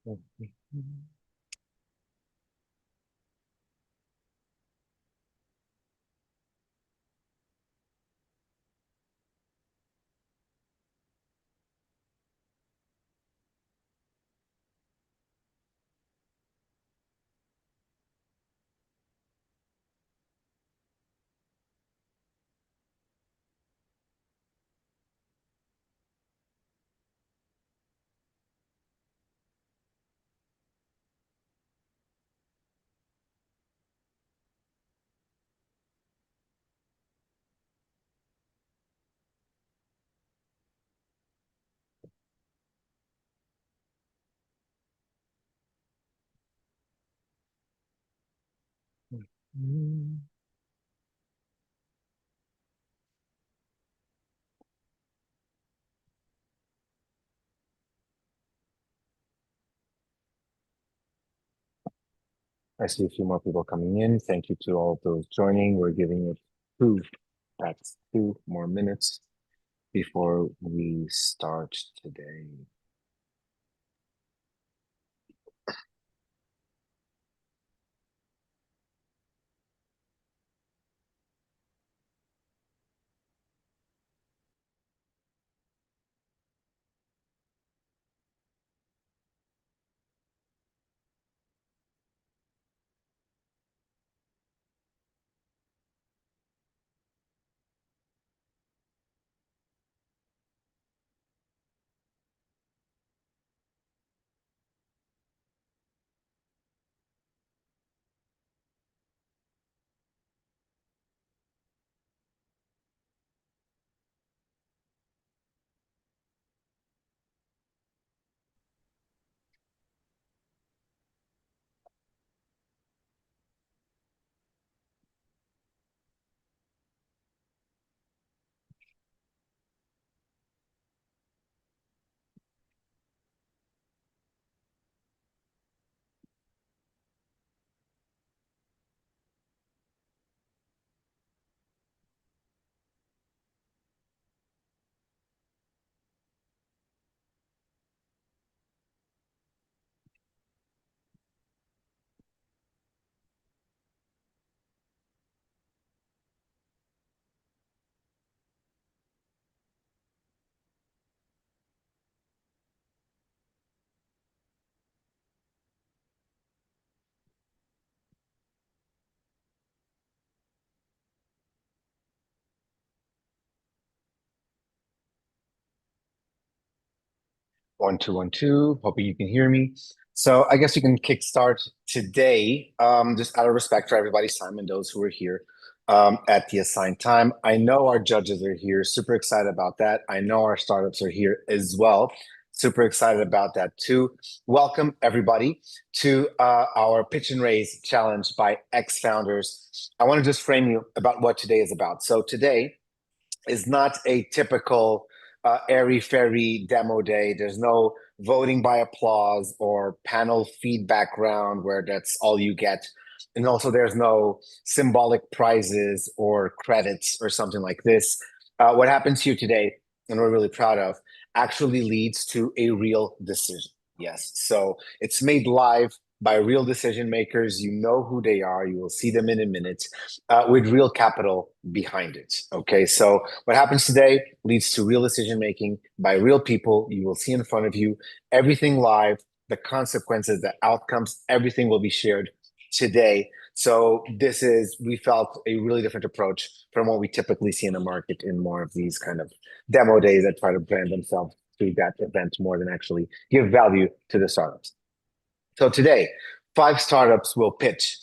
I see a few more people coming in. Thank you to all of those joining. We're giving it that's 2 more minutes before we start today. One, two, 1, 2. Hoping you can hear me. So I guess we can kickstart today, just out of respect for everybody's time and those who are here at the assigned time. I know our judges are here. Super excited about that. I know our startups are here as well. Super excited about that too. Welcome everybody to our Pitch and Raise Challenge by XFounders. I want to just frame you about what today is about. So today is not a typical airy-fairy demo day. There's no voting by applause or panel feedback round where that's all you get. And also there's no symbolic prizes or credits or something like this. What happens here today, and we're really proud of, actually leads to a real decision. Yes. So it's made live by real decision makers. You know who they are. You will see them in a minute with real capital behind it. Okay. So what happens today leads to real decision making by real people. You will see in front of you everything live, the consequences, the outcomes, everything will be shared today. So we felt a really different approach from what we typically see in the market in more of these kind of demo days that try to brand themselves through that event more than actually give value to the startups. So today, 5 startups will pitch.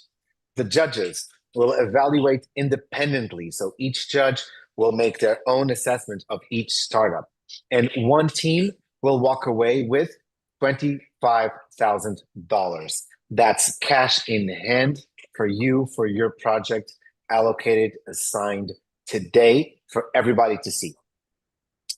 The judges will evaluate independently. So each judge will make their own assessment of each startup. And one team will walk away with $25,000. That's cash in hand for you, for your project, allocated, assigned today for everybody to see.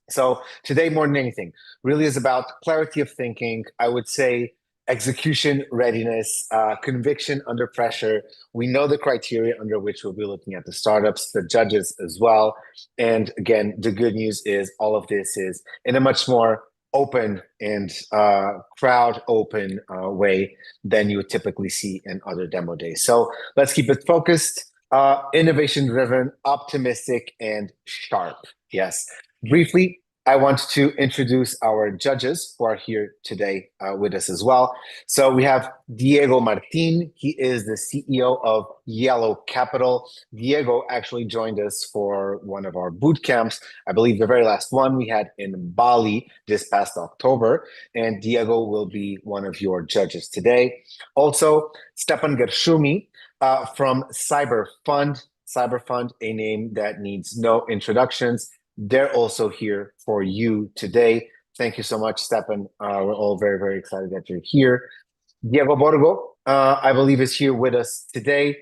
So today, more than anything, really is about clarity of thinking. I would say execution readiness, conviction under pressure. We know the criteria under which we'll be looking at the startups, the judges as well. And again, the good news is all of this is in a much more open and crowd open way than you would typically see in other demo days. So let's keep it focused, innovation driven, optimistic, and sharp. Yes. Briefly, I want to introduce our judges who are here today with us as well. So we have Diego Martin. He is the CEO of Yellow Capital. Diego actually joined us for one of our boot camps. I believe the very last one we had in Bali this past October, and Diego will be one of your judges today. Also, Stepan Gershumi from Cyberfund. Cyberfund, a name that needs no introductions. They're also here for you today. Thank you so much, Stepan. We're all very, very excited that you're here. Diego Borgo, I believe, is here with us today.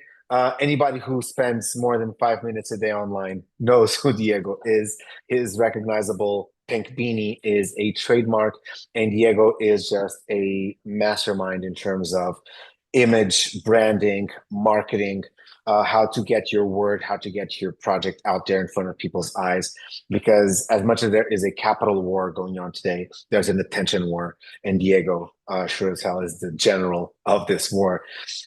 Anybody who spends more than 5 minutes a day online knows who Diego is. His recognizable pink beanie is a trademark, and Diego is just a mastermind in terms of image, branding, marketing, how to get your word, how to get your project out there in front of people's eyes. Because as much as there is a capital war going on today, there's an attention war, and Diego sure as hell is the general of this war.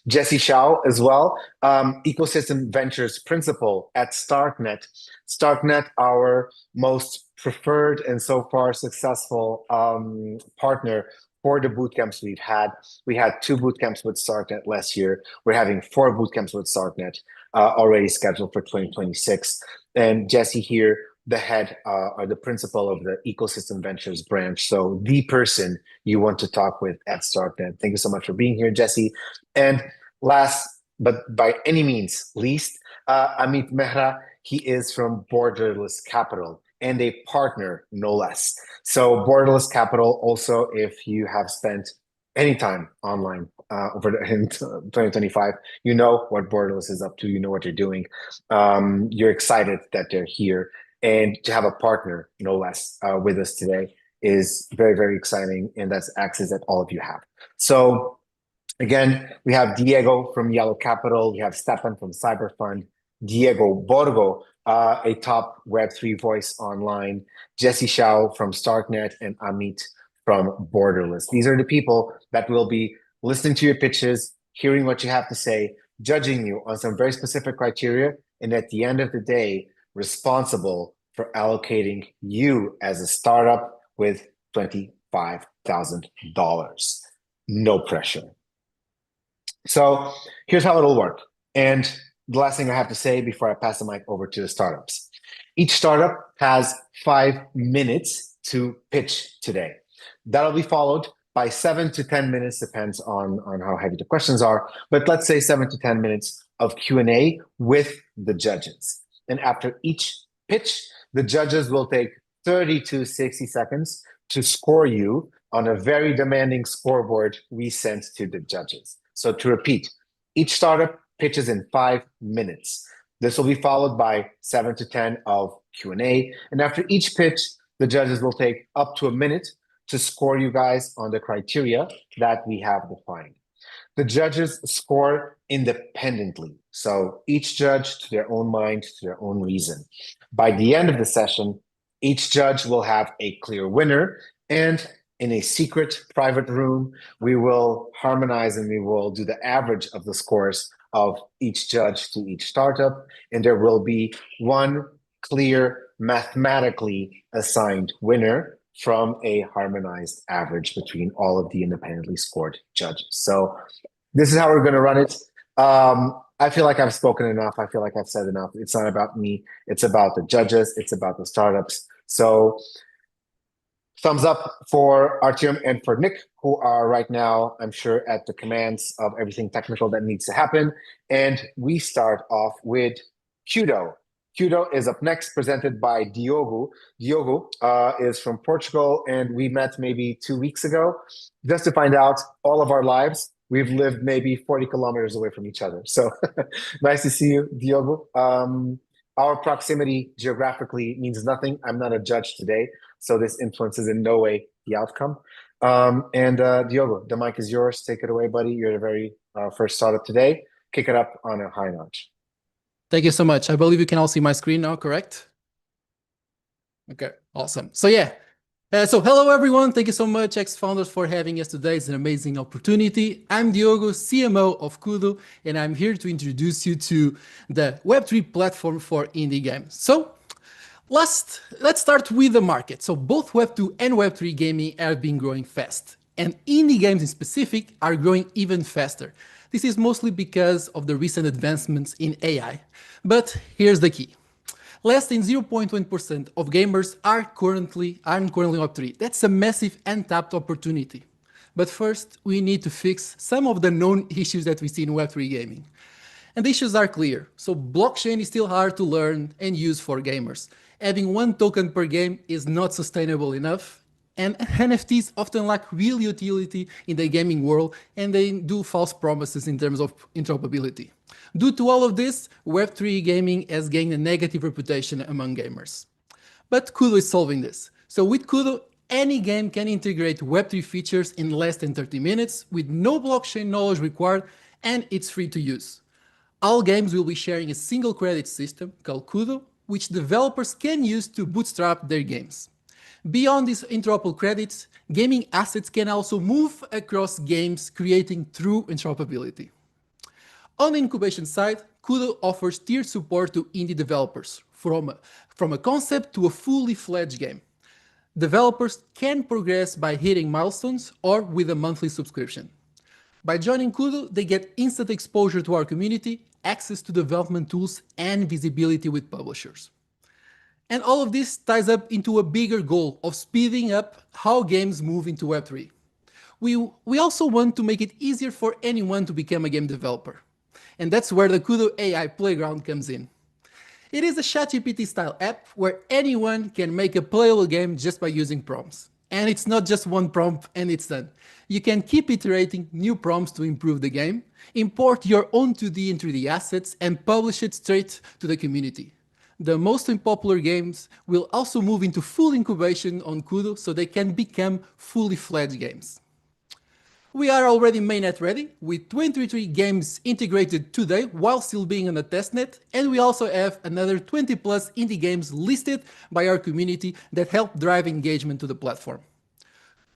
Jesse Shao as well, ecosystem ventures principal at StarkNet. StarkNet, our most preferred and so far successful partner for the bootcamps we've had. We had 2 bootcamps with StarkNet last year. We're having 4 bootcamps with StarkNet already scheduled for 2026. And Jesse here, the head or the principal of the Ecosystem Ventures branch. So the person you want to talk with at StarkNet. Thank you so much for being here, Jesse. And last, but by any means least, Amit Mehra. He is from Borderless Capital and a partner, no less. So Borderless Capital, also, if you have spent any time online in 2025, you know what Borderless is up to, you know what you're doing. You're excited that they're here. And to have a partner, no less, with us today is very, very exciting. And that's access that all of you have. So again, we have Diego from Yellow Capital. We have Stepan from Cyberfund. Diego Borgo, a top Web3 voice online, Jesse Shao from StarkNet, and Amit from Borderless. These are the people that will be listening to your pitches, hearing what you have to say, judging you on some very specific criteria, and at the end of the day, responsible for allocating you as a startup with $25,000. No pressure. So here's how it'll work. And the last thing I have to say before I pass the mic over to the startups. Each startup has 5 minutes to pitch today. That'll be followed by 7 to 10 minutes, depends on how heavy the questions are. But let's say 7 to 10 minutes of Q&A with the judges. And after each pitch, the judges will take 30 to 60 seconds to score you on a very demanding scoreboard we sent to the judges. So to repeat, each startup pitches in 5 minutes. This will be followed by 7 to 10 of Q&A. And after each pitch, the judges will take up to a minute to score you guys on the criteria that we have defined. The judges score independently. So each judge to their own mind, to their own reason. By the end of the session, each judge will have a clear winner, and in a secret private room, we will harmonize and we will do the average of the scores of each judge to each startup, and there will be one clear mathematically assigned winner from a harmonized average between all of the independently scored judges. So this is how we're going to run it. I feel like I've spoken enough. I feel like I've said enough. It's not about me. It's about the judges. It's about the startups. So thumbs up for Artyom and for Nick, who are right now, I'm sure, at the commands of everything technical that needs to happen. And we start off with Kudo. Kudo is up next, presented by Diogo. Diogo is from Portugal, and we met maybe 2 weeks ago, just to find out all of our lives. We've lived maybe 40 kilometers away from each other. So nice to see you, Diogo. Our proximity geographically means nothing. I'm not a judge today, so this influences in no way the outcome. Diogo, the mic is yours. Take it away, buddy. You're the very first startup today. Kick it up on a high notch. Thank you so much. I believe you can all see my screen now, correct? Okay, awesome. So yeah, So hello everyone, thank you so much XFounders for having us today. It's an amazing opportunity. I'm Diogo, CMO of Kudo, and I'm here to introduce you to the Web3 platform for indie games. So let's start with the market. So both Web2 and Web3 gaming have been growing fast, and indie games in specific are growing even faster. This is mostly because of the recent advancements in AI. But here's the key. Less than 0.1% of gamers are currently Web3. That's a massive untapped opportunity. But first, we need to fix some of the known issues that we see in Web3 gaming. And the issues are clear. So blockchain is still hard to learn and use for gamers. Having one token per game is not sustainable enough. And NFTs often lack real utility in the gaming world, and they do false promises in terms of interoperability. Due to all of this, Web3 gaming has gained a negative reputation among gamers. But Kudo is solving this. So with Kudo, any game can integrate Web3 features in less than 30 minutes with no blockchain knowledge required, and it's free to use. All games will be sharing a single credit system called Kudo, which developers can use to bootstrap their games. Beyond these interoperable credits, gaming assets can also move across games, creating true interoperability. On the incubation side, Kudo offers tiered support to indie developers, from a concept to a fully fledged game. Developers can progress by hitting milestones or with a monthly subscription. By joining Kudo, they get instant exposure to our community, access to development tools, and visibility with publishers. And all of this ties up into a bigger goal of speeding up how games move into Web3. We also want to make it easier for anyone to become a game developer. And that's where the Kudo AI Playground comes in. It is a ChatGPT style app where anyone can make a playable game just by using prompts. And it's not just one prompt and it's done. You can keep iterating new prompts to improve the game, import your own 2D and 3D assets, and publish it straight to the community. The most popular games will also move into full incubation on Kudo so they can become fully fledged games. We are already mainnet ready, with 23 games integrated today while still being on the testnet, and we also have another 20 plus indie games listed by our community that help drive engagement to the platform.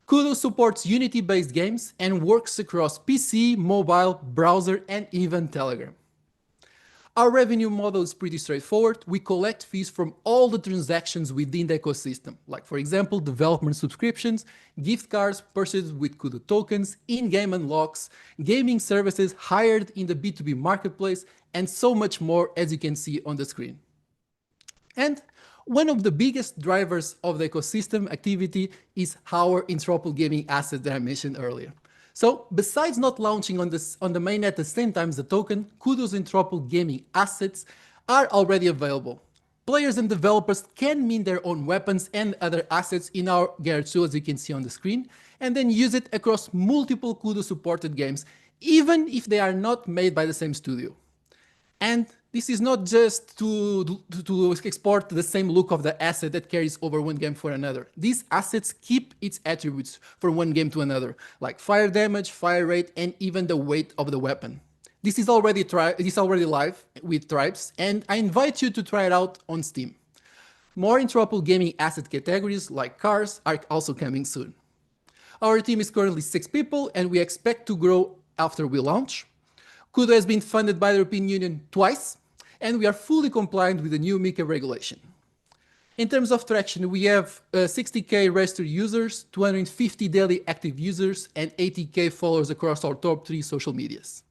Kudo supports Unity-based games and works across PC, mobile, browser, and even Telegram. Our revenue model is pretty straightforward. We collect fees from all the transactions within the ecosystem, like for example, development subscriptions, gift cards purchased with Kudo tokens, in-game unlocks, gaming services hired in the B2B marketplace, and so much more as you can see on the screen. And one of the biggest drivers of the ecosystem activity is our interoperable gaming asset that I mentioned earlier. So besides not launching on the mainnet at the same time as the token, Kudo's interoperable gaming assets are already available. Players and developers can mint their own weapons and other assets in our garage tool, as you can see on the screen, and then use it across multiple Kudo supported games, even if they are not made by the same studio. And this is not just to export the same look of the asset that carries over one game for another. These assets keep its attributes from one game to another, like fire damage, fire rate, and even the weight of the weapon. This is already live with Tribes, and I invite you to try it out on Steam. More interoperable gaming asset categories like cars are also coming soon. Our team is currently 6 people, and we expect to grow after we launch. Kudo has been funded by the European Union twice, and we are fully compliant with the new MiCA regulation. In terms of traction, we have 60K registered users, 250 daily active users, and 80K followers across our top 3 social medias.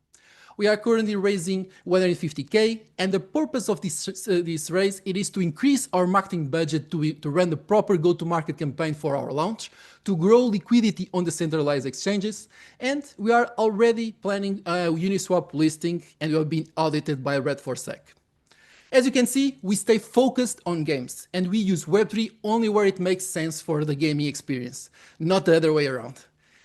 We are currently raising 150K, and the purpose of this raise is to increase our marketing budget to run the proper go-to-market campaign for our launch, to grow liquidity on the centralized exchanges, and we are already planning a Uniswap listing, and we have been audited by Red4Sec. As you can see, we stay focused on games, and we use Web3 only where it makes sense for the gaming experience, not the other way around.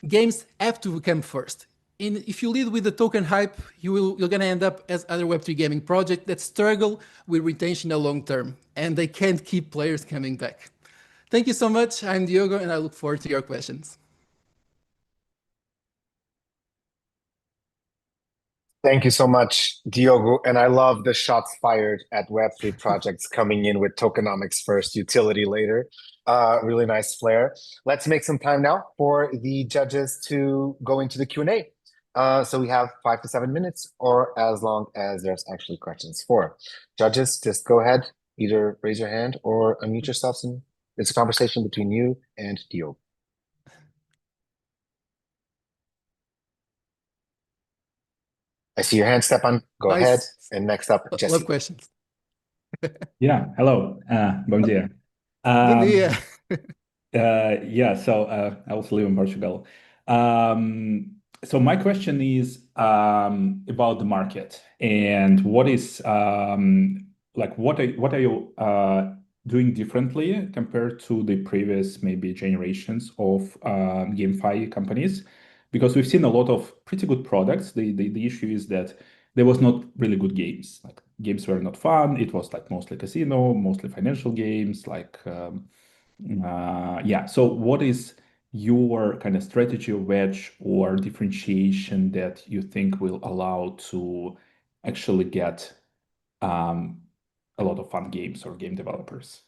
Games have to come first. And if you lead with the token hype, you're going to end up as other Web3 gaming projects that struggle with retention in the long term, and they can't keep players coming back. Thank you so much. I'm Diogo, and I look forward to your questions. Thank you so much, Diogo. And I love the shots fired at Web3 projects coming in with tokenomics first, utility later. Really nice flair. Let's make some time now for the judges to go into the Q&A. So we have 5 to 7 minutes, or as long as there's actually questions for. Judges, just go ahead, either raise your hand or unmute yourselves, and it's a conversation between you and Dio. I see your hand, Stepan. Go ahead. Nice. And next up, Love Jesse. questions. Yeah, hello. Bom dia. Good idea. Yeah, so I also live in Portugal. So my question is about the market and what is like what are you doing differently compared to the previous maybe generations of GameFi companies? Because we've seen a lot of pretty good products. The issue is that there was not really good games. Like games were not fun. It was like mostly casino, mostly financial games, like yeah. So what is your kind of strategy or wedge or differentiation that you think will allow to actually get a lot of fun games or game developers?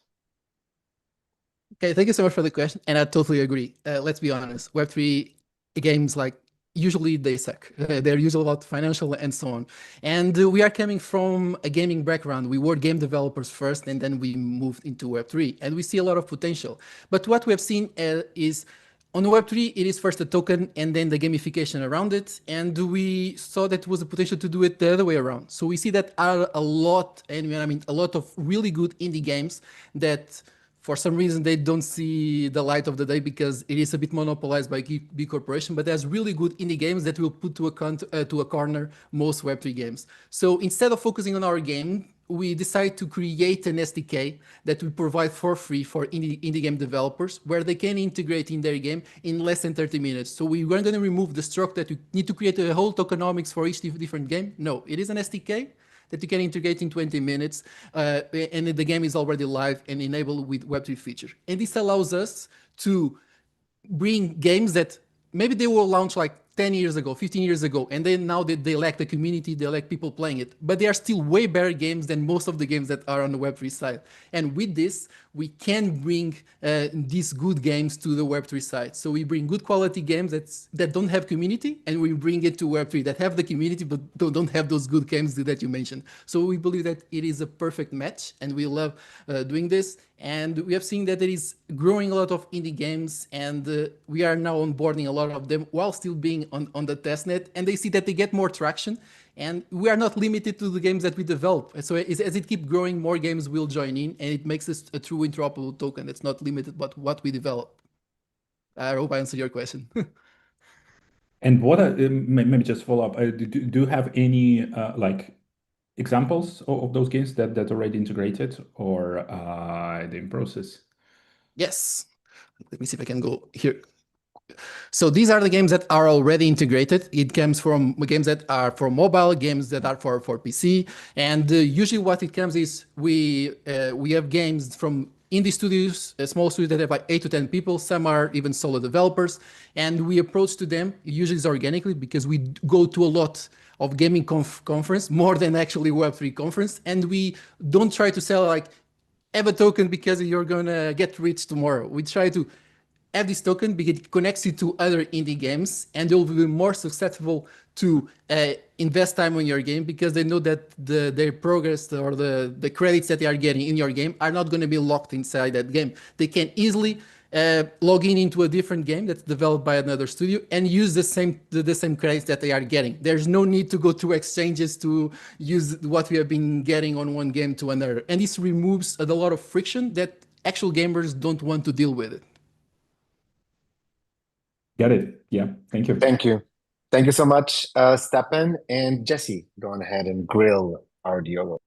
Okay, thank you so much for the question, and I totally agree. Let's be honest, Web3 games like usually they suck. They're usually about financial and so on. And we are coming from a gaming background. We were game developers first, and then we moved into Web3, and we see a lot of potential. But what we have seen is on Web3, it is first a token and then the gamification around it. And we saw that was a potential to do it the other way around. So we see that are a lot, and I mean, a lot of really good indie games that for some reason they don't see the light of the day because it is a bit monopolized by big corporation, but there's really good indie games that will put to a corner most Web3 games. So instead of focusing on our game, we decided to create an SDK that we provide for free for indie game developers, where they can integrate in their game in less than 30 minutes. So we weren't going to remove the structure that you need to create a whole tokenomics for each different game. No, it is an SDK that you can integrate in 20 minutes, and the game is already live and enabled with Web3 feature. And this allows us to bring games that maybe they were launched like 10 years ago, 15 years ago, and then now they lack the community, they lack people playing it. But they are still way better games than most of the games that are on the Web3 side. And with this, we can bring these good games to the Web3 side. So we bring good quality games that don't have community, and we bring it to Web3 that have the community but don't have those good games that you mentioned. So we believe that it is a perfect match, and we love doing this. And we have seen that there is growing a lot of indie games, and we are now onboarding a lot of them while still being on the testnet, and they see that they get more traction. And we are not limited to the games that we develop. So as it keeps growing, more games will join in, and it makes us a true interoperable token that's not limited but what we develop. I hope I answered your question. And what are, maybe just follow up, do you have any like examples of those games that already integrated or they're in process? Yes. Let me see if I can go here. So these are the games that are already integrated. It comes from games that are for mobile, games that are for PC. And usually what it comes is we have games from indie studios, small studios that have like 8 to 10 people. Some are even solo developers. And we approach to them, usually it's organically, because we go to a lot of gaming conference, more than actually Web3 conference. And we don't try to sell like, have a token because you're gonna get rich tomorrow. We try to have this token because it connects you to other indie games, and they'll be more susceptible to invest time on your game because they know that their progress or the credits that they are getting in your game are not going to be locked inside that game. They can easily log in into a different game that's developed by another studio and use the same credits that they are getting. There's no need to go to exchanges to use what we have been getting on one game to another. And this removes a lot of friction that actual gamers don't want to deal with it. Got it. Yeah. Thank you. Thank you. Thank you so much, Stepan and Jesse. Go on ahead and grill our Diogo.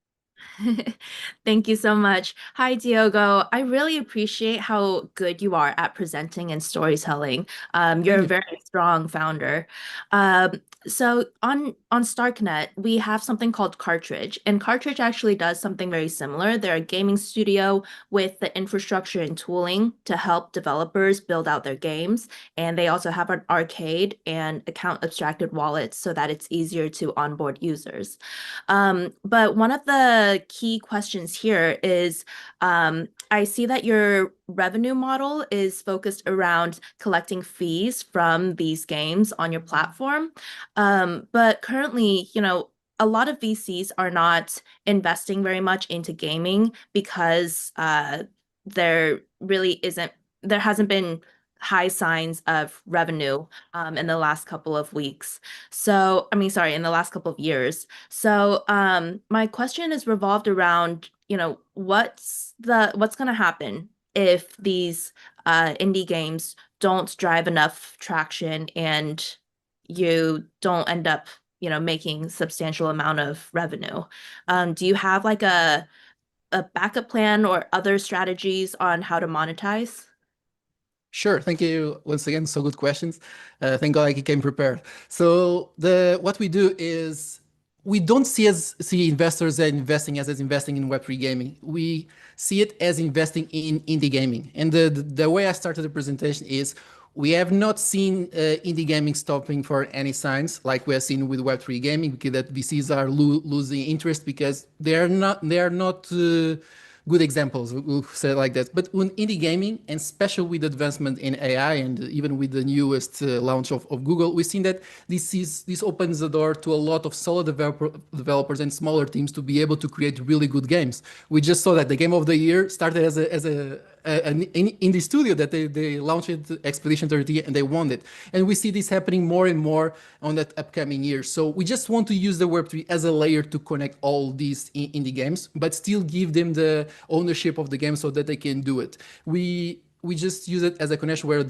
Thank you so much. Hi, Diogo. I really appreciate how good you are at presenting and storytelling. You're a very strong founder. So on Starknet, we have something called Cartridge, and Cartridge actually does something very similar. They're a gaming studio with the infrastructure and tooling to help developers build out their games, and they also have an arcade and account abstracted wallets so that it's easier to onboard users. But one of the the key questions here is I see that your revenue model is focused around collecting fees from these games on your platform. But currently, a lot of VCs are not investing very much into gaming because there hasn't been high signs of revenue in the last couple of weeks. So, I mean, sorry, in the last couple of years. So, my question is revolved around, what's going to happen if these indie games don't drive enough traction and you don't end up, making substantial amount of revenue. Do you have like a backup plan or other strategies on how to monetize? Sure. Thank you once again. So good questions. Thank God I came prepared. So what we do is we don't see investors as investing as investing in Web3 gaming. We see it as investing in indie gaming. And the way I started the presentation is we have not seen indie gaming stopping for any signs like we have seen with Web3 gaming, because that VCs are losing interest because they are not good examples, we'll say it like that. But in indie gaming, and especially with advancement in AI and even with the newest launch of Google, we've seen that this opens the door to a lot of solo developers and smaller teams to be able to create really good games. We just saw that the game of the year started as an indie studio that they launched Expedition 30 and they won it. And we see this happening more and more on that upcoming year. So we just want to use the Web3 as a layer to connect all these indie games, but still give them the ownership of the game so that they can do it. We just use it as a connection where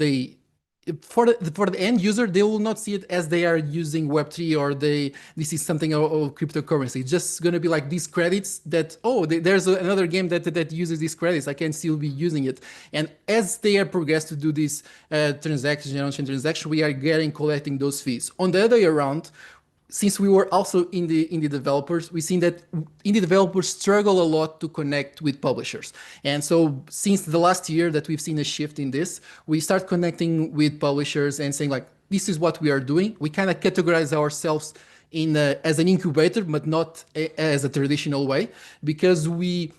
for the end user, they will not see it as they are using Web3 or this is something of cryptocurrency. It's just going to be like these credits that, there's another game that uses these credits. I can still be using it. And as they are progressed to do this transaction, we are collecting those fees. On the other way around, since we were also indie developers, we've seen that indie developers struggle a lot to connect with publishers. And so since the last year that we've seen a shift in this, we start connecting with publishers and saying like, this is what we are doing. We kind of categorize ourselves as an incubator, but not as a traditional way, because we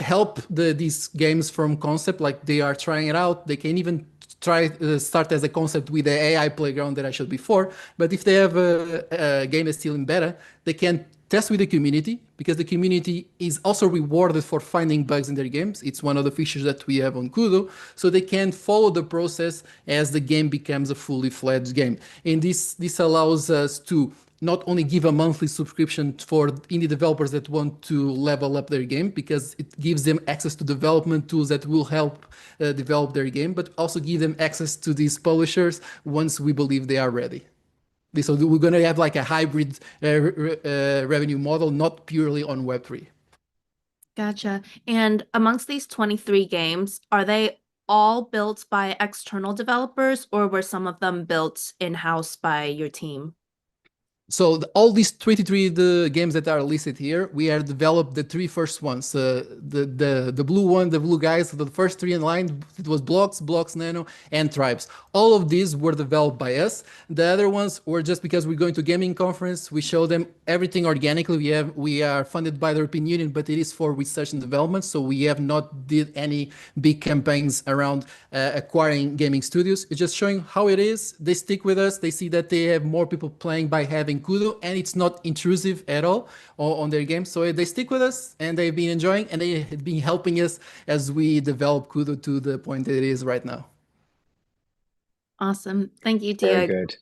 help these games from concept, like they are trying it out. They can even start as a concept with the AI playground that I showed before. But if they have a game that's still in beta, they can test with the community, because the community is also rewarded for finding bugs in their games. It's one of the features that we have on Kudo, so they can follow the process as the game becomes a fully fledged game. And this allows us to not only give a monthly subscription for indie developers that want to level up their game, because it gives them access to development tools that will help develop their game, but also give them access to these publishers once we believe they are ready. So we're going to have like a hybrid revenue model, not purely on Web3. Gotcha. And amongst these 23 games, are they all built by external developers, or were some of them built in-house by your team? So all these 23 games that are listed here, we have developed the three first ones. The blue one, the blue guys, the first three in line, it was Blocks, Nano, and Tribes. All of these were developed by us. The other ones were just because we're going to gaming conference, we show them everything organically. We are funded by the European Union, but it is for research and development. So we have not did any big campaigns around acquiring gaming studios. It's just showing how it is. They stick with us. They see that they have more people playing by having Kudo, and it's not intrusive at all on their games. So they stick with us, and they've been enjoying, and they have been helping us as we develop Kudo to the point that it is right now. Awesome. Thank you, Very Diego. good.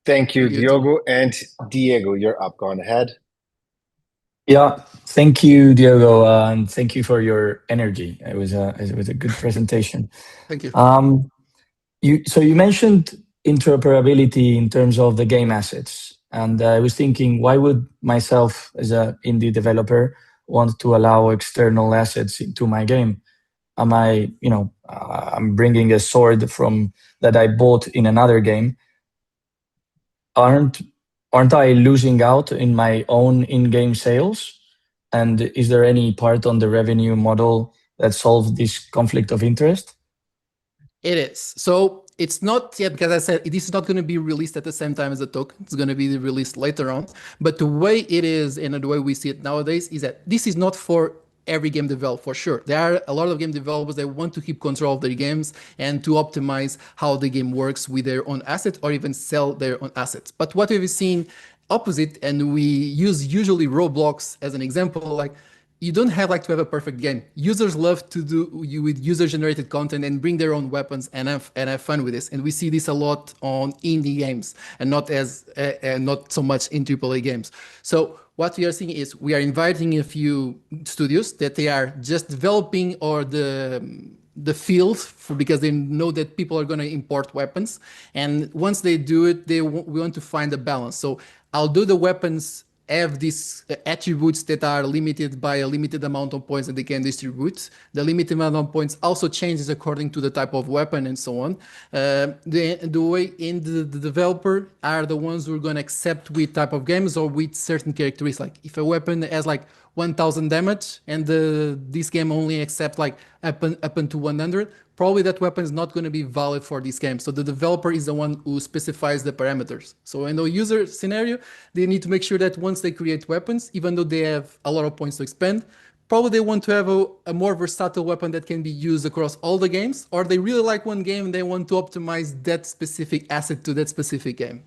Thank you, Thank you, Diogo. And Diego, you're up. Go on ahead. Yeah, thank you, Diogo, and thank you for your energy. It was a good presentation. Thank you. You mentioned interoperability in terms of the game assets, and I was thinking, why would myself as an indie developer want to allow external assets into my game? I'm bringing a sword from that I bought in another game. Aren't I losing out in my own in-game sales? And is there any part on the revenue model that solves this conflict of interest? It is. So it's not yet, because I said this is not going to be released at the same time as the token. It's going to be released later on. But the way it is and the way we see it nowadays is that this is not for every game developer, for sure. There are a lot of game developers that want to keep control of their games and to optimize how the game works with their own assets or even sell their own assets. But what we've seen opposite, and we use usually Roblox as an example, like you don't have like to have a perfect game. Users love to do you with user-generated content and bring their own weapons and have fun with this. And we see this a lot on indie games and not so much in AAA games. So what we are seeing is we are inviting a few studios that they are just developing or the field because they know that people are going to import weapons, and once they do it, we want to find a balance. So although the weapons have these attributes that are limited by a limited amount of points that they can distribute, the limited amount of points also changes according to the type of weapon and so on. The way in the developer are the ones who are going to accept with type of games or with certain characteristics. Like if a weapon has like 1000 damage and this game only accepts like up unto 100, probably that weapon is not going to be valid for this game. So the developer is the one who specifies the parameters. So in the user scenario, they need to make sure that once they create weapons, even though they have a lot of points to expend, probably they want to have a more versatile weapon that can be used across all the games, or they really like one game and they want to optimize that specific asset to that specific game.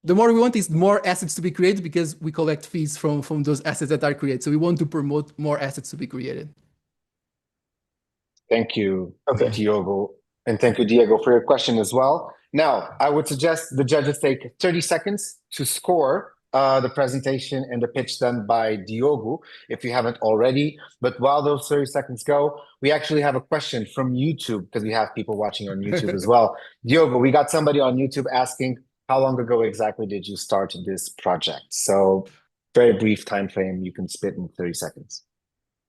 The more we want is more assets to be created because we collect fees from those assets that are created. So we want to promote more assets to be created. Thank you, Diogo. And thank you, Diego, for your question as well. Now, I would suggest the judges take 30 seconds to score the presentation and the pitch done by Diogo, if you haven't already. But while those 30 seconds go, we actually have a question from YouTube, because we have people watching on YouTube as well. Diogo, we got somebody on YouTube asking, how long ago exactly did you start this project? So very brief time frame you can spit in 30 seconds.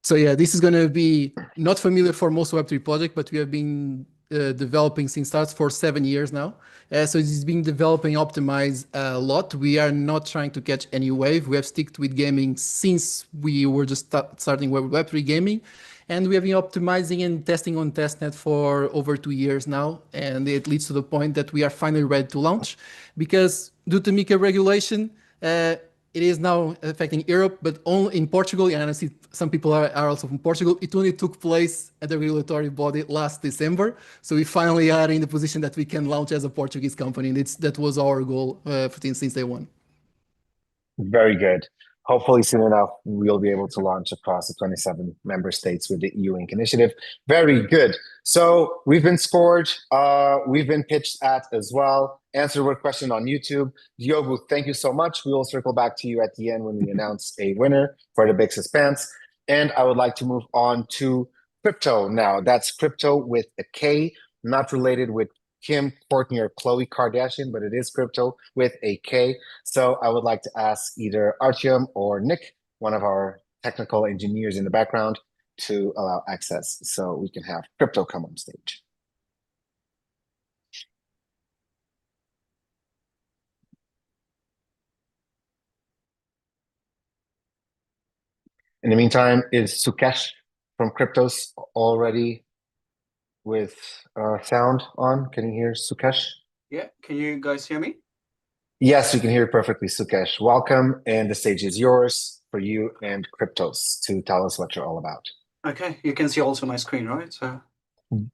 So yeah, this is going to be not familiar for most Web3 projects, but we have been developing since starts for 7 years now. So it's been developing, optimized a lot. We are not trying to catch any wave. We have sticked with gaming since we were just starting Web3 gaming. And we have been optimizing and testing on testnet for over 2 years now. And it leads to the point that we are finally ready to launch because due to MiCA regulation, it is now affecting Europe, but only in Portugal. And I see some people are also from Portugal. It only took place at the regulatory body last December. So we finally are in the position that we can launch as a Portuguese company. And that was our goal since day one. Very good. Hopefully soon enough, we'll be able to launch across the 27 member states with the EU Inc. initiative. Very good. So we've been scored. We've been pitched at as well. Answer word question on YouTube. Diogo, thank you so much. We will circle back to you at the end when we announce a winner for the big suspense. And I would like to move on to crypto now. That's crypto with a K, not related with Kim, Courtney, or Khloe Kardashian, but it is crypto with a K. So I would like to ask either Artyom or Nick, one of our technical engineers in the background, to allow access so we can have crypto come on stage. In the meantime, is Sukesh from Cryptos already with sound on? Can you hear Sukesh? Yeah, can you guys hear me? Yes, we can hear you perfectly, Sukesh. Welcome, and the stage is yours for you and Cryptos to tell us what you're all about. Okay, you can see also my screen, right? So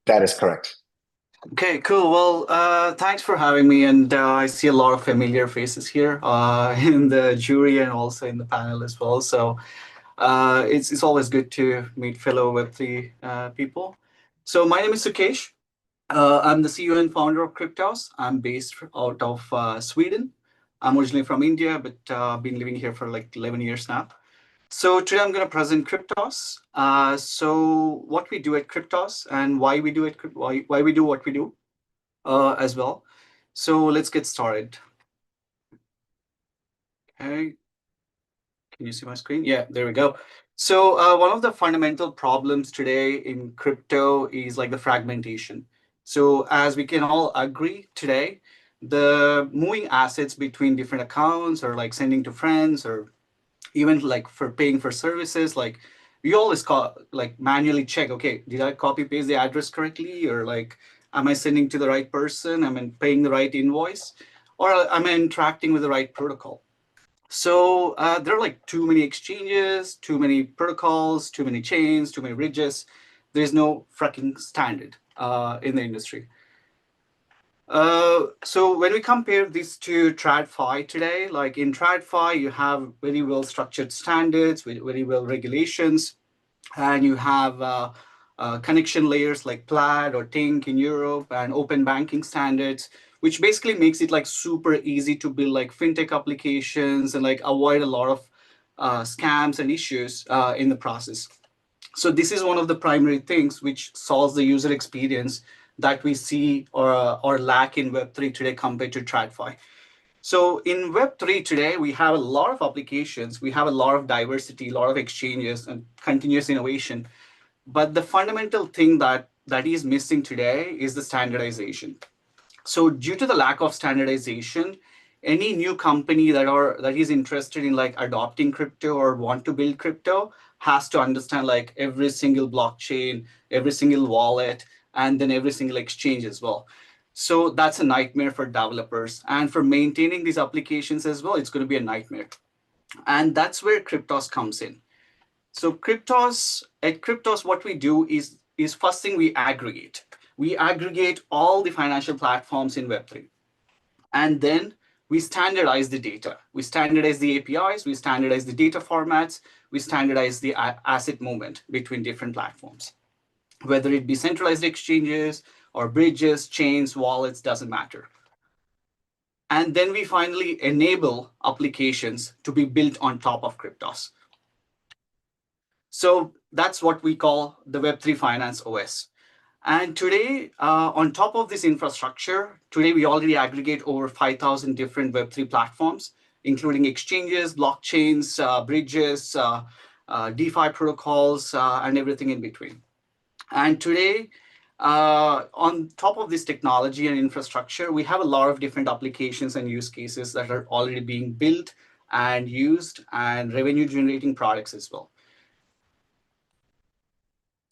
that is correct. Okay, cool. Well, thanks for having me, and I see a lot of familiar faces here in the jury and also in the panel as well. So it's always good to meet fellow Web3 people. So my name is Sukesh. I'm the CEO and founder of Cryptos. I'm based out of Sweden. I'm originally from India, but I've been living here for like 11 years now. So today I'm going to present Cryptos. So what we do at Cryptos and why we do it, why we do what we do as well. So let's get started. Okay. Can you see my screen? Yeah, there we go. So one of the fundamental problems today in crypto is like the fragmentation. So as we can all agree today, the moving assets between different accounts or like sending to friends or even like for paying for services, like we always like manually check, okay, did I copy paste the address correctly? Or like Am I sending to the right person? Am I paying the right invoice? Or am I interacting with the right protocol? So there are like too many exchanges, too many protocols, too many chains, too many bridges. There's no freaking standard in the industry. So when we compare this to TradFi today, like in TradFi, you have very well structured standards with very well regulations, and you have connection layers like Plaid or Tink in Europe and open banking standards, which basically makes it like super easy to build like fintech applications and like avoid a lot of scams and issues in the process. So this is one of the primary things which solves the user experience that we see or lack in Web3 today compared to TradFi. So in Web3 today, we have a lot of applications, we have a lot of diversity, a lot of exchanges and continuous innovation. But the fundamental thing that is missing today is the standardization. So due to the lack of standardization, any new company that is interested in like adopting crypto or want to build crypto has to understand like every single blockchain, every single wallet, and then every single exchange as well. So that's a nightmare for developers. And for maintaining these applications as well, it's going to be a nightmare. And that's where Cryptos comes in. So at Cryptos, what we do is first thing we aggregate. We aggregate all the financial platforms in Web3. And then we standardize the data. We standardize the APIs, we standardize the data formats, we standardize the asset movement between different platforms. Whether it be centralized exchanges or bridges, chains, wallets, doesn't matter. And then we finally enable applications to be built on top of Cryptos. So that's what we call the Web3 Finance OS. And today, on top of this infrastructure, today we already aggregate over 5,000 different Web3 platforms, including exchanges, blockchains, bridges, DeFi protocols, and everything in between. And today, on top of this technology and infrastructure, we have a lot of different applications and use cases that are already being built and used and revenue generating products as well.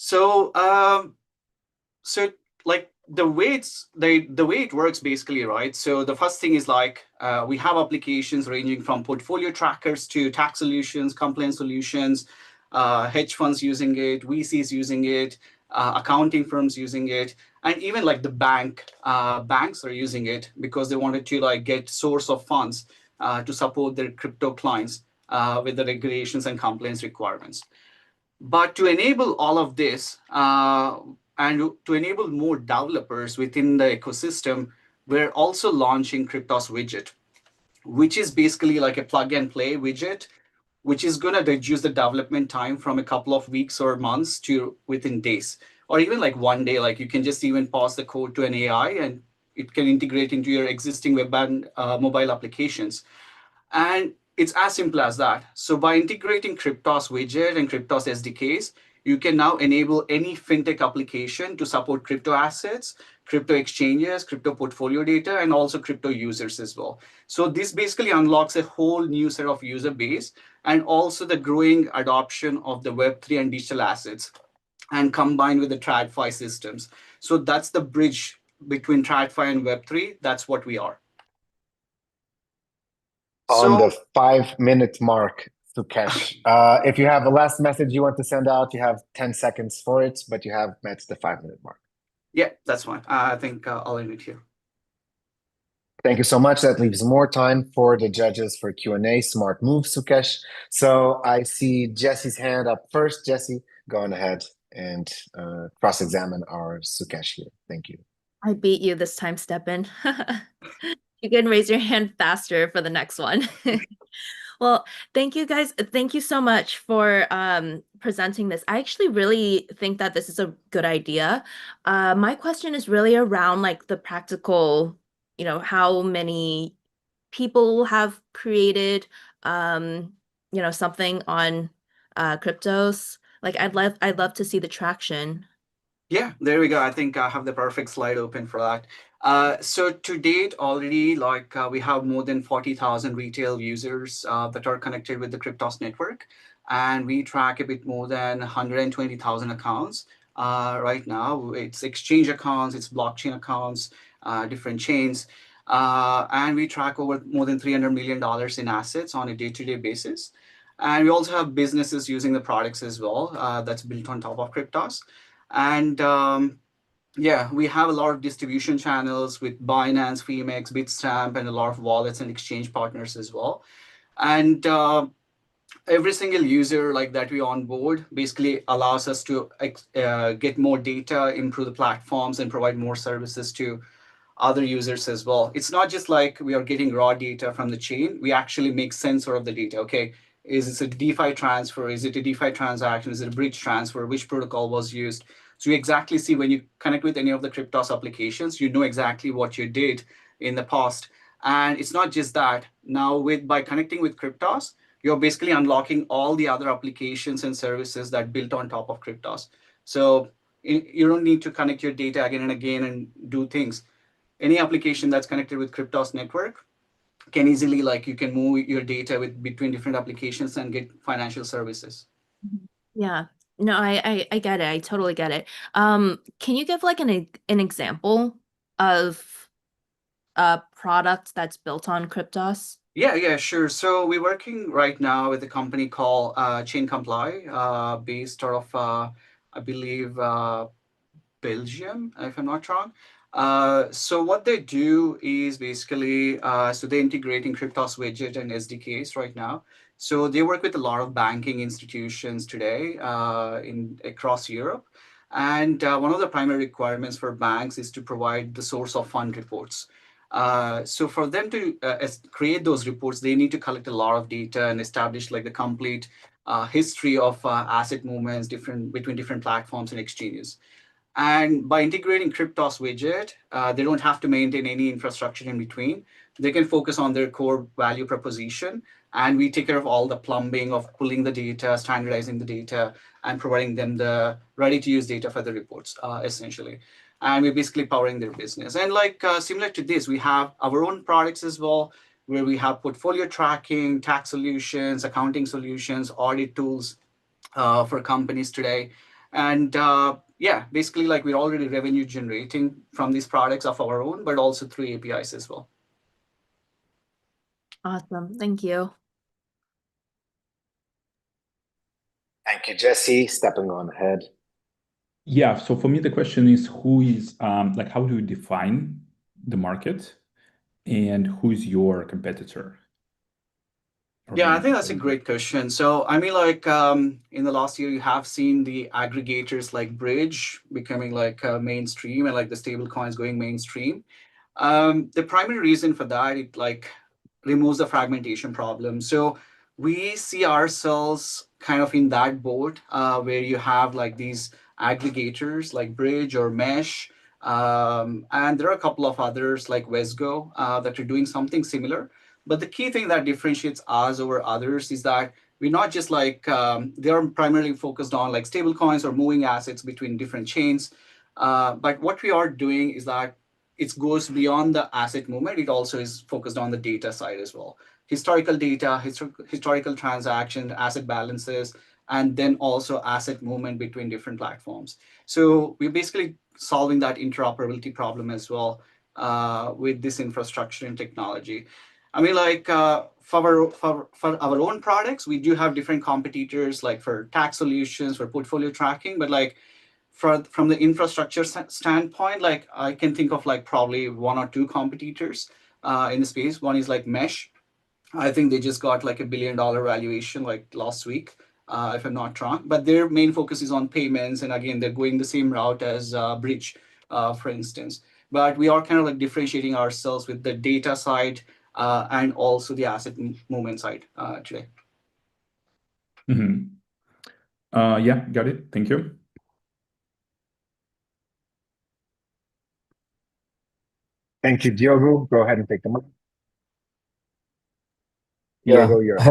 So, like the way it works basically, right? So the first thing is like we have applications ranging from portfolio trackers to tax solutions, compliance solutions, hedge funds using it, VCs using it, accounting firms using it, and even like the banks are using it because they wanted to like get source of funds to support their crypto clients with the regulations and compliance requirements. But to enable all of this and to enable more developers within the ecosystem, we're also launching Cryptos Widget, which is basically like a plug and play widget, which is going to reduce the development time from a couple of weeks or months to within days, or even like one day. Like you can just even pass the code to an AI and it can integrate into your existing web and mobile applications. And it's as simple as that. So by integrating Cryptos widget and Cryptos SDKs, you can now enable any fintech application to support crypto assets, crypto exchanges, crypto portfolio data, and also crypto users as well. So this basically unlocks a whole new set of user base and also the growing adoption of the Web3 and digital assets and combined with the TradFi systems. So that's the bridge between TradFi and Web3. That's what we are. On the 5-minute mark, Sukesh, if you have a last message you want to send out, you have 10 seconds for it, but you have met the 5-minute mark. Yeah, that's fine. I think I'll end it here. Thank you so much. That leaves more time for the judges for Q&A. Smart move, Sukesh. So I see Jesse's hand up first. Jesse, go on ahead and cross-examine our Sukesh here. Thank you. I beat you this time, Stepan. You can raise your hand faster for the next one. Well, thank you guys. Thank you so much for presenting this. I actually really think that this is a good idea. My question is really around like the practical, how many people have created, something on cryptos. Like I'd love to see the traction. Yeah, there we go. I think I have the perfect slide open for that. So to date, already, like we have more than 40,000 retail users that are connected with the Cryptos network, and we track a bit more than 120,000 accounts right now. It's exchange accounts, it's blockchain accounts, different chains. And we track over more than $300 million in assets on a day-to-day basis. And we also have businesses using the products as well, that's built on top of Cryptos. And yeah, we have a lot of distribution channels with Binance, Phemex, Bitstamp, and a lot of wallets and exchange partners as well. And every single user like that we onboard basically allows us to get more data, improve the platforms, and provide more services to other users as well. It's not just like we are getting raw data from the chain. We actually make sense of the data. Okay, is this a DeFi transfer? Is it a DeFi transaction? Is it a bridge transfer? Which protocol was used? So you exactly see when you connect with any of the Cryptos applications, you know exactly what you did in the past. And it's not just that. Now, by connecting with Cryptos, you're basically unlocking all the other applications and services that built on top of Cryptos. So you don't need to connect your data again and again and do things. Any application that's connected with Cryptos network can easily, like, you can move your data between different applications and get financial services. Yeah. No, I get it. I totally get it. Can you give like an example of a product that's built on Cryptos? Yeah, sure. So we're working right now with a company called Chain Comply, based out of, I believe, Belgium, if I'm not wrong. So what they do is basically, so they're integrating Cryptos widget and SDKs right now. So they work with a lot of banking institutions today across Europe. And one of the primary requirements for banks is to provide the source of fund reports. So for them to create those reports, they need to collect a lot of data and establish like the complete history of asset movements between different platforms and exchanges. And by integrating Cryptos widget, they don't have to maintain any infrastructure in between. They can focus on their core value proposition, and we take care of all the plumbing of pulling the data, standardizing the data, and providing them the ready-to-use data for the reports, essentially. And we're basically powering their business. And like similar to this, we have our own products as well, where we have portfolio tracking, tax solutions, accounting solutions, audit tools for companies today. And yeah, basically like we're already revenue generating from these products of our own, but also through APIs as well. Awesome. Thank you. Thank you, Jesse. Stepping on ahead. Yeah, so for me, the question is who is, like, how do you define the market and who is your competitor? Yeah, I think that's a great question. So, I mean, like in the last year, you have seen the aggregators like Bridge becoming like mainstream and like the stable coins going mainstream. The primary reason for that, it like removes the fragmentation problem. So we see ourselves kind of in that boat where you have like these aggregators like Bridge or Mesh. And there are a couple of others like Wesgo that are doing something similar. But the key thing that differentiates us over others is that we're not just like, they're primarily focused on like stable coins or moving assets between different chains. But what we are doing is that it goes beyond the asset movement. It also is focused on the data side as well. Historical data, historical transaction, asset balances, and then also asset movement between different platforms. So we're basically solving that interoperability problem as well with this infrastructure and technology. I mean, like for our own products, we do have different competitors, like for tax solutions, for portfolio tracking, but like from the infrastructure standpoint, like I can think of like probably one or two competitors in the space. One is like Mesh. I think they just got like $1 billion valuation like last week, if I'm not wrong. But their main focus is on payments, and again, they're going the same route as Bridge, for instance. But we are kind of like differentiating ourselves with the data side and also the asset movement side today. Mm-hmm. Yeah, got it. Thank you. Thank you, Diogo. Go ahead and take the mic. Yeah. Diogo, you're up.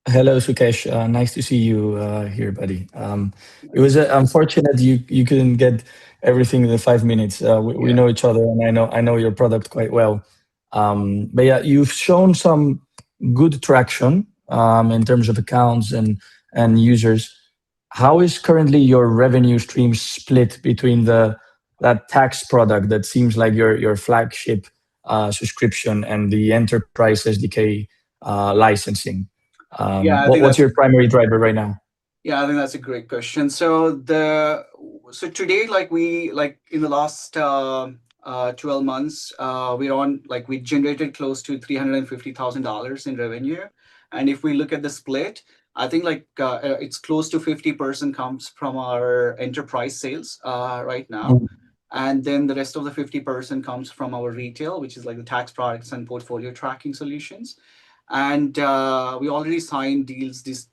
Hello, Sukesh. Nice to see you here, buddy. It was unfortunate you couldn't get everything in the 5 minutes. We know each other, and I know your product quite well. But yeah, you've shown some good traction in terms of accounts and users. how is currently your revenue stream split between that tax product that seems like your flagship subscription and the enterprise SDK licensing? Yeah, I think What's that's your primary driver right now? Yeah, I think that's a great question. So today, like in the last 12 months, we generated close to $350,000 in revenue, and if we look at the split, I think it's close to 50% comes from our enterprise sales right now, and then the rest of the 50% comes from our retail, which is like the tax products and portfolio tracking solutions. And we already signed deals this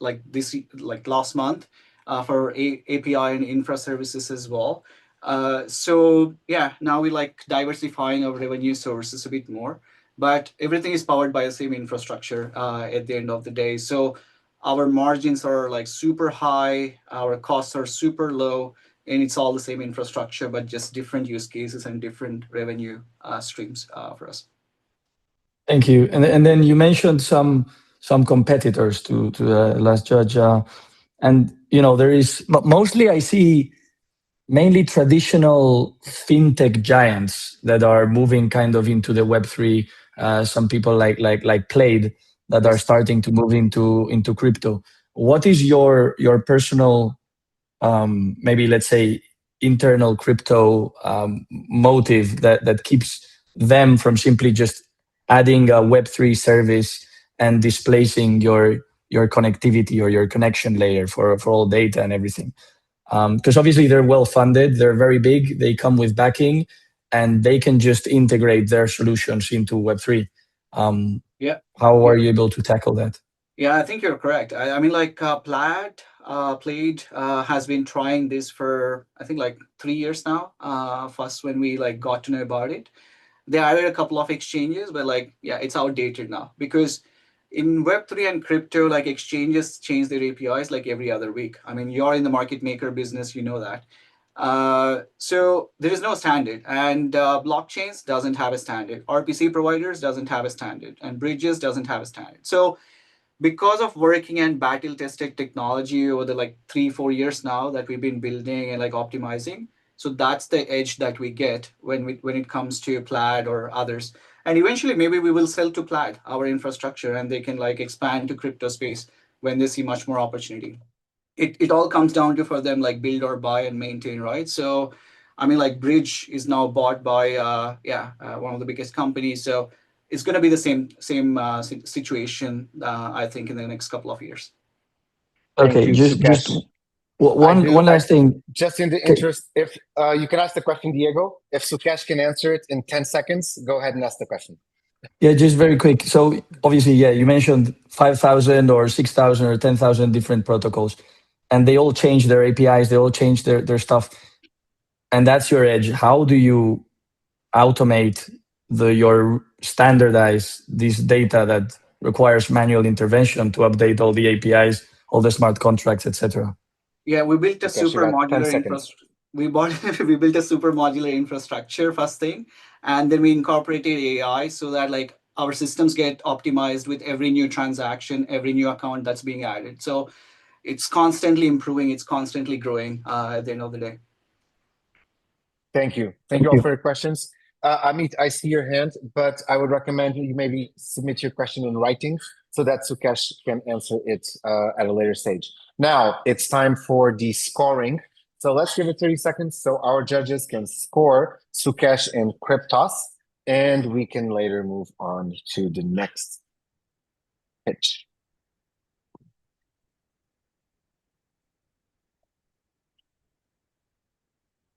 last month for API and infra services as well. So yeah, now we like diversifying our revenue sources a bit more, but everything is powered by the same infrastructure at the end of the day. So our margins are like super high, our costs are super low, and it's all the same infrastructure, but just different use cases and different revenue streams for us. Thank you. And then you mentioned some competitors to the last judge, and there is mostly I see mainly traditional fintech giants that are moving kind of into the Web3. Some people like Played that are starting to move into crypto. What is your personal maybe let's say internal crypto motive that keeps them from simply just adding a Web3 service and displacing your connectivity or your connection layer for all data and everything? Because obviously they're well funded, they're very big, they come with backing, and they can just integrate their solutions into Web3. How are you able to tackle that? Yeah, I think you're correct. I mean, Played has been trying this for I think like 3 years now. First, when we like got to know about it, they added a couple of exchanges, but it's outdated now because in Web3 and crypto, like exchanges change their APIs like every other week. I mean, you're in the market maker business, you know that. So there is no standard, and blockchains doesn't have a standard. RPC providers doesn't have a standard, and bridges doesn't have a standard. So because of working and battle tested technology over the 3-4 years now that we've been building and optimizing, so that's the edge that we get when it comes to Plaid or others. And eventually maybe we will sell to Plaid our infrastructure and they can expand to crypto space when they see much more opportunity. It all comes down to for them build or buy and maintain, right? So I mean Bridge is now bought by one of the biggest companies. So it's going to be the same situation, I think, in the next couple of years. Okay, just one last thing. Just in the interest, if you can ask the question, Diego. If Sukesh can answer it in 10 seconds, go ahead and ask the question. Yeah, just very quick. So obviously, yeah, you mentioned 5,000 or 6,000 or 10,000 different protocols, and they all change their APIs, they all change their stuff. And that's your edge. How do you automate your standardize this data that requires manual intervention to update all the APIs, all the smart contracts, etc.? Yeah, we built a super modular infrastructure. We built a super modular infrastructure first thing, and then we incorporated AI so that our systems get optimized with every new transaction, every new account that's being added. So it's constantly improving, it's constantly growing at the end of the day. Thank you. Thank you all for your questions. Amit, I see your hand, but I would recommend you maybe submit your question in writing so that Sukesh can answer it at a later stage. Now it's time for the scoring. So let's give it 30 seconds so our judges can score Sukesh and Cryptos, and we can later move on to the next pitch.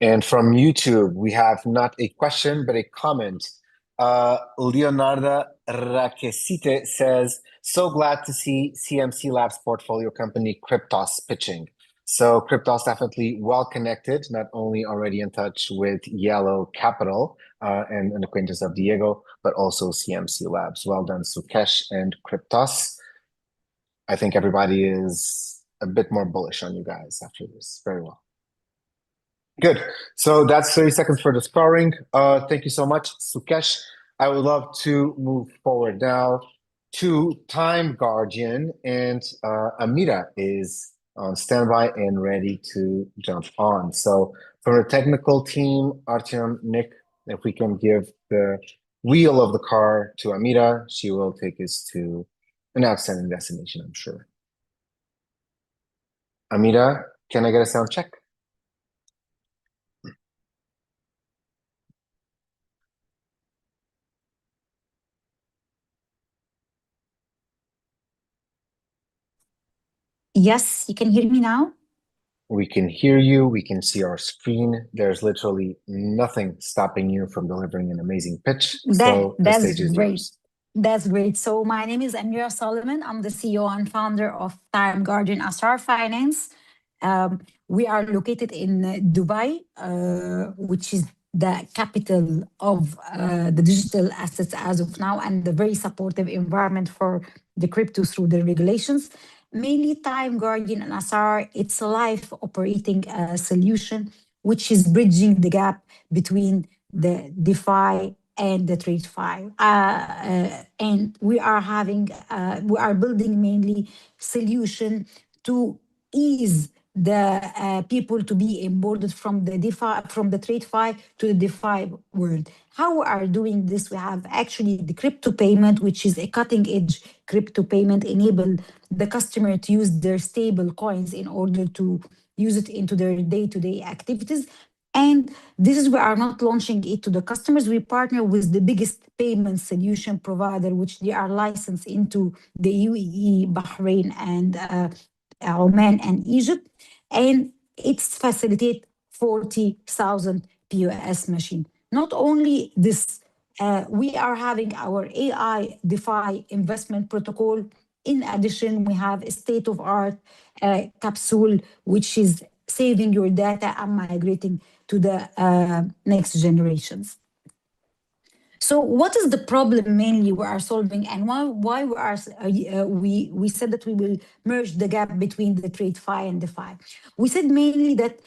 And from YouTube, we have not a question, but a comment. Leonardo Raquesite says, so glad to see CMC Labs portfolio company Cryptos pitching. So Cryptos definitely well connected, not only already in touch with Yellow Capital and an acquaintance of Diego, but also CMC Labs. Well done, Sukesh and Cryptos. I think everybody is a bit more bullish on you guys after this. Very well. Good. So that's 30 seconds for the scoring. Thank you so much, Sukesh. I would love to move forward now to Time Guardian, and Amira is on standby and ready to jump on. So from the technical team, Artyom, Nick, if we can give the wheel of the car to Amira, she will take us to an outstanding destination, I'm sure. Amira, can I get a sound check? Yes, you can hear me now? We can hear you. We can see our screen. There's literally nothing stopping you from delivering an amazing pitch. So the stage is yours. That's great. So my name is Amira Solomon. I'm the CEO and founder of Time Guardian Asrar Finance. We are located in Dubai, which is the capital of the digital assets as of now, and the very supportive environment for the crypto through the regulations. Mainly Time Guardian and Asrar, it's a live operating solution, which is bridging the gap between the DeFi and the TradeFi. And we are building mainly solution to ease the people to be onboarded from the DeFi, from the TradeFi to the DeFi world. How we are doing this? We have actually the crypto payment, which is a cutting edge crypto payment, enable the customer to use their stable coins in order to use it into their day-to-day activities. And this is we are not launching it to the customers. We partner with the biggest payment solution provider, which they are licensed into the UAE, Bahrain, and Oman and Egypt. And it's facilitate 40,000 POS machine. Not only this, we are having our AI DeFi investment protocol. In addition, we have a state-of-art capsule, which is saving your data and migrating to the next generations. So what is the problem mainly we are solving, and why we said that we will merge the gap between the TradeFi and DeFi? We said mainly that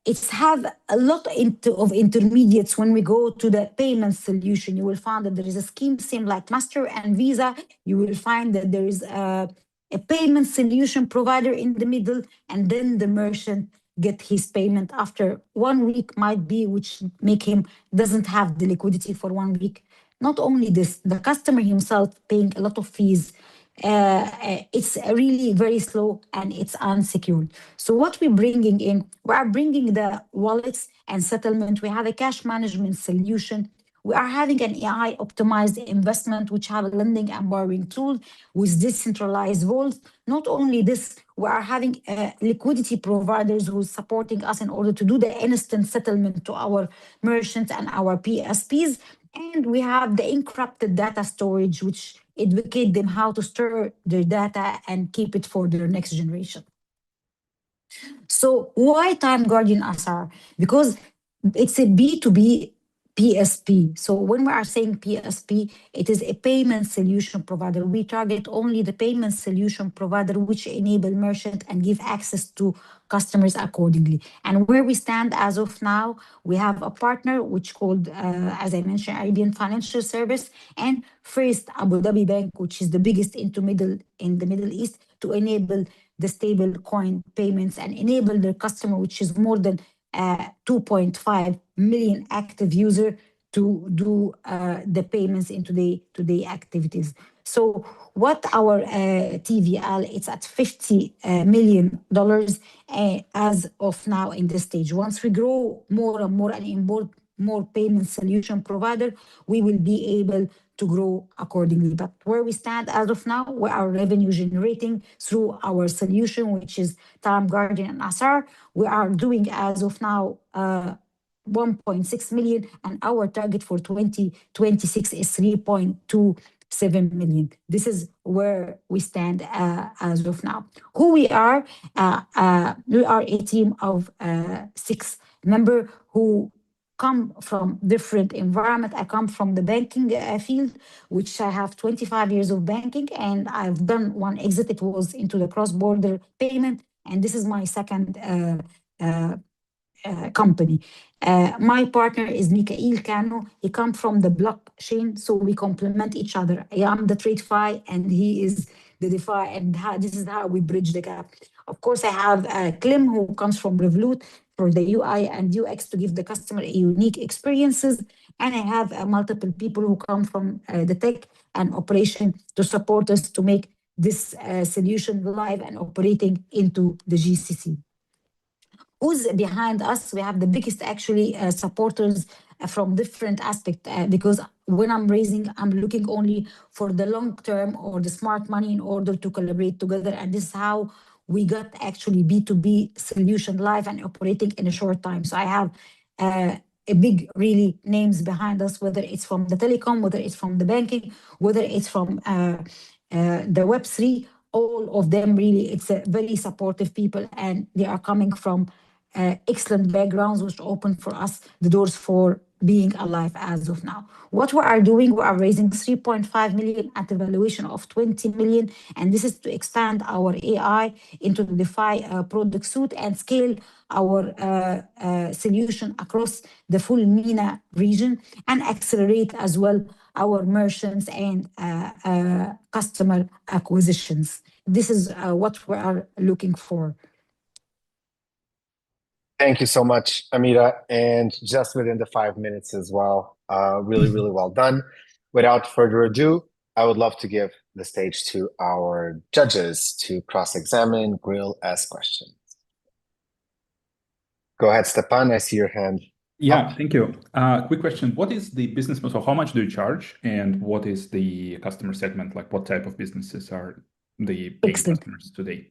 it's have a lot of intermediates. When we go to the payment solution, you will find that there is a scheme same like Master and Visa. You will find that there is a payment solution provider in the middle, and then the merchant get his payment after 1 week might be, which make him doesn't have the liquidity for 1 week. Not only this, the customer himself paying a lot of fees. It's really very slow and it's unsecured. So what we're bringing in, we are bringing the wallets and settlement. We have a cash management solution. We are having an AI optimized investment, which have a lending and borrowing tool with decentralized vaults. Not only this, we are having liquidity providers who are supporting us in order to do the instant settlement to our merchants and our PSPs. And we have the encrypted data storage, which educate them how to store their data and keep it for their next generation. So why Time Guardian Asrar? Because it's a B2B PSP. So when we are saying PSP, it is a payment solution provider. We target only the payment solution provider which enable merchant and give access to customers accordingly. And where we stand as of now, we have a partner which called, as I mentioned, Arabian Financial Service, and First Abu Dhabi Bank, which is the biggest in the Middle East, to enable the stable coin payments and enable their customer, which is more than 2.5 million active user, to do the payments into today activities. So what our TVL, it's at $50 million as of now in this stage. Once we grow more and more and onboard more payment solution provider, we will be able to grow accordingly. But where we stand as of now, we are revenue generating through our solution, which is Time Guardian and Asrar. We are doing as of now 1.6 million, and our target for 2026 is 3.27 million. This is where we stand as of now. Who we are a team of 6 members who come from different environment. I come from the banking field, which I have 25 years of banking, and I've done one exit. It was into the cross-border payment, and this is my second company. My partner is Mikhail Kano. He comes from the blockchain, so we complement each other. I am the TradeFi, and he is the DeFi, and this is how we bridge the gap. Of course, I have Clem, who comes from Revolut for the UI and UX to give the customer a unique experiences. And I have multiple people who come from the tech and operation to support us to make this solution live and operating into the GCC. Who's behind us? We have the biggest actually supporters from different aspects because when I'm raising, I'm looking only for the long term or the smart money in order to collaborate together. And this is how we got actually B2B solution live and operating in a short time. So I have a big really names behind us, whether it's from the telecom, whether it's from the banking, whether it's from the Web3, all of them really, it's a very supportive people, and they are coming from excellent backgrounds, which open for us the doors for being alive as of now. What we are doing, we are raising 3.5 million at a valuation of 20 million, and this is to expand our AI into the DeFi product suite and scale our solution across the full MENA region and accelerate as well our merchants and customer acquisitions. This is what we are looking for. Thank you so much, Amira, and just within the 5 minutes as well. Really, really well done. Without further ado, I would love to give the stage to our judges to cross-examine, grill, ask questions. Go ahead, Stepan, I see your hand. Yeah, thank you. Quick question. What is the business model? How much do you charge? And what is the customer segment? Like what type of businesses are the paying customers today?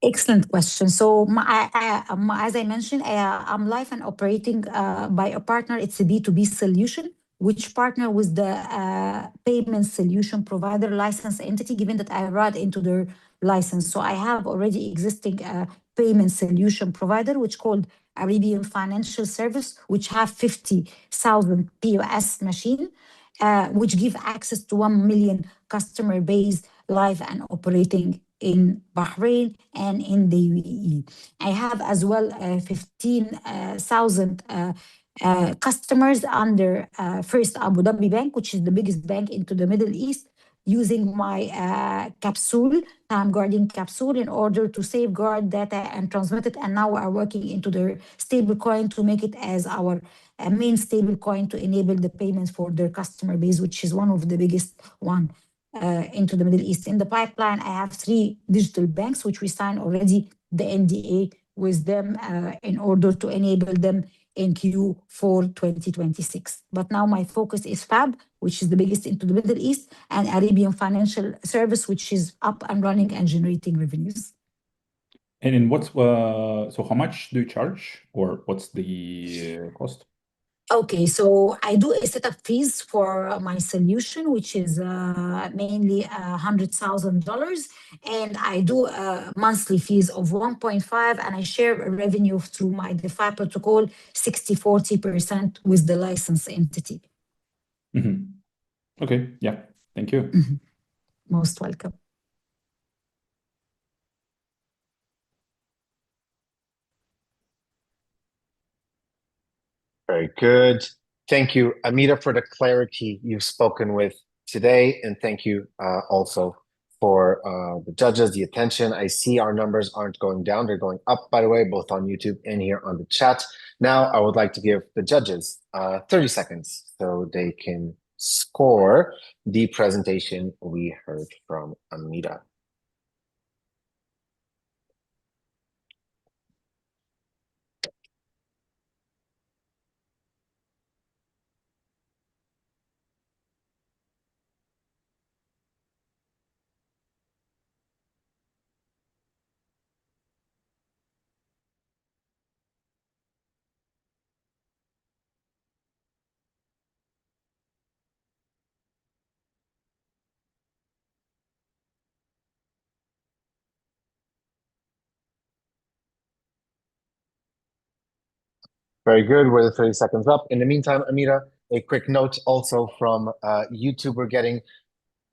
Excellent question. So as I mentioned, I'm live and operating by a partner. It's a B2B solution, which partner with the payment solution provider license entity, given that I read into their license. So I have already existing payment solution provider, which called Arabian Financial Service, which have 50,000 POS machine, which give access to 1 million customer base live and operating in Bahrain and in the UAE. I have as well 15,000 customers under First Abu Dhabi Bank, which is the biggest bank into the Middle East, using my capsule, time guarding capsule, in order to safeguard data and transmit it. And now we are working into their stable coin to make it as our main stable coin to enable the payments for their customer base, which is one of the biggest one into the Middle East. In the pipeline, I have 3 digital banks, which we signed already the NDA with them in order to enable them in Q4 2026. But now my focus is FAB, which is the biggest into the Middle East, and Arabian Financial Service, which is up and running and generating revenues. And in what's so how much do you charge, or what's the cost? Okay, so I do a setup fees for my solution, which is mainly $100,000, and I do monthly fees of 1.5, and I share a revenue through my DeFi protocol 60-40% with the license entity. Okay, yeah, thank you. Most welcome. Very good. Thank you, Amira, for the clarity you've spoken with today. And thank you also for the judges, the attention. I see our numbers aren't going down. They're going up, by the way, both on YouTube and here on the chat. Now, I would like to give the judges 30 seconds so they can score the presentation we heard from Amira. Very good. We're the 30 seconds up. In the meantime, Amira, a quick note also from YouTube. We're getting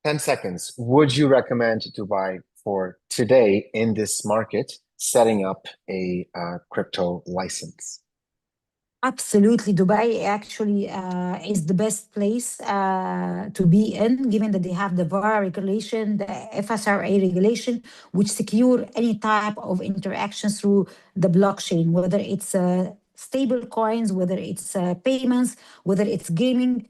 10 seconds. Would you recommend Dubai for today in this market setting up a crypto license? Absolutely. Dubai actually is the best place to be in, given that they have the VAR regulation, the FSRA regulation, which secure any type of interaction through the blockchain, whether it's stable coins, whether it's payments, whether it's gaming.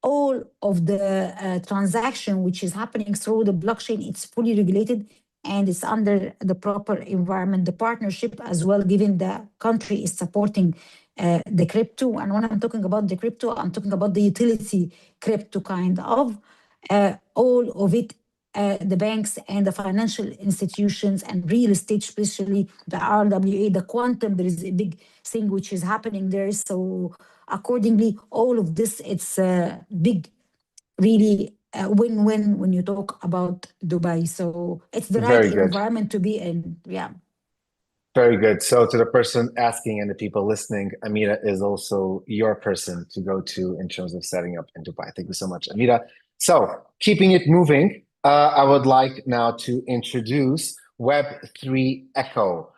All of the transaction which is happening through the blockchain, it's fully regulated and it's under the proper environment, the partnership as well, given the country is supporting the crypto. And when I'm talking about the crypto, I'm talking about the utility crypto kind of. All of it, the banks and the financial institutions and real estate, especially the RWA, the quantum, there is a big thing which is happening there. So accordingly, all of this, it's a big, really win-win when you talk about Dubai. So it's the right Very good. environment to be in. Yeah. Very good. So to the person asking and the people listening, Amira is also your person to go to in terms of setting up in Dubai. Thank you so much, Amira. So keeping it moving, I would like now to introduce Web3 Echo,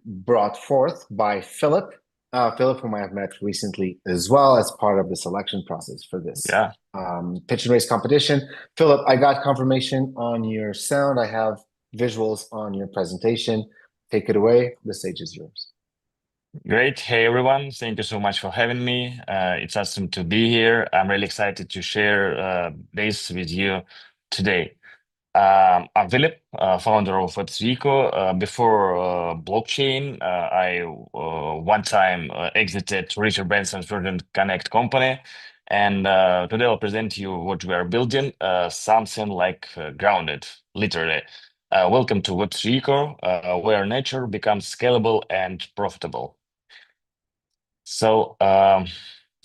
brought forth by Philip. Philip, whom I have met recently as well as part of the selection process for this pitch and race competition. Philip, I got confirmation on your sound. I have visuals on your presentation. Take it away. The stage is yours. Great. Hey, everyone. Thank you so much for having me. It's awesome to be here. I'm really excited to share this with you today. I'm Philip, founder of Web3. Before blockchain, I one time exited Richard Branson's Virgin Connect company. And today I'll present you what we are building, something like grounded, literally. Welcome to Web3, where nature becomes scalable and profitable. So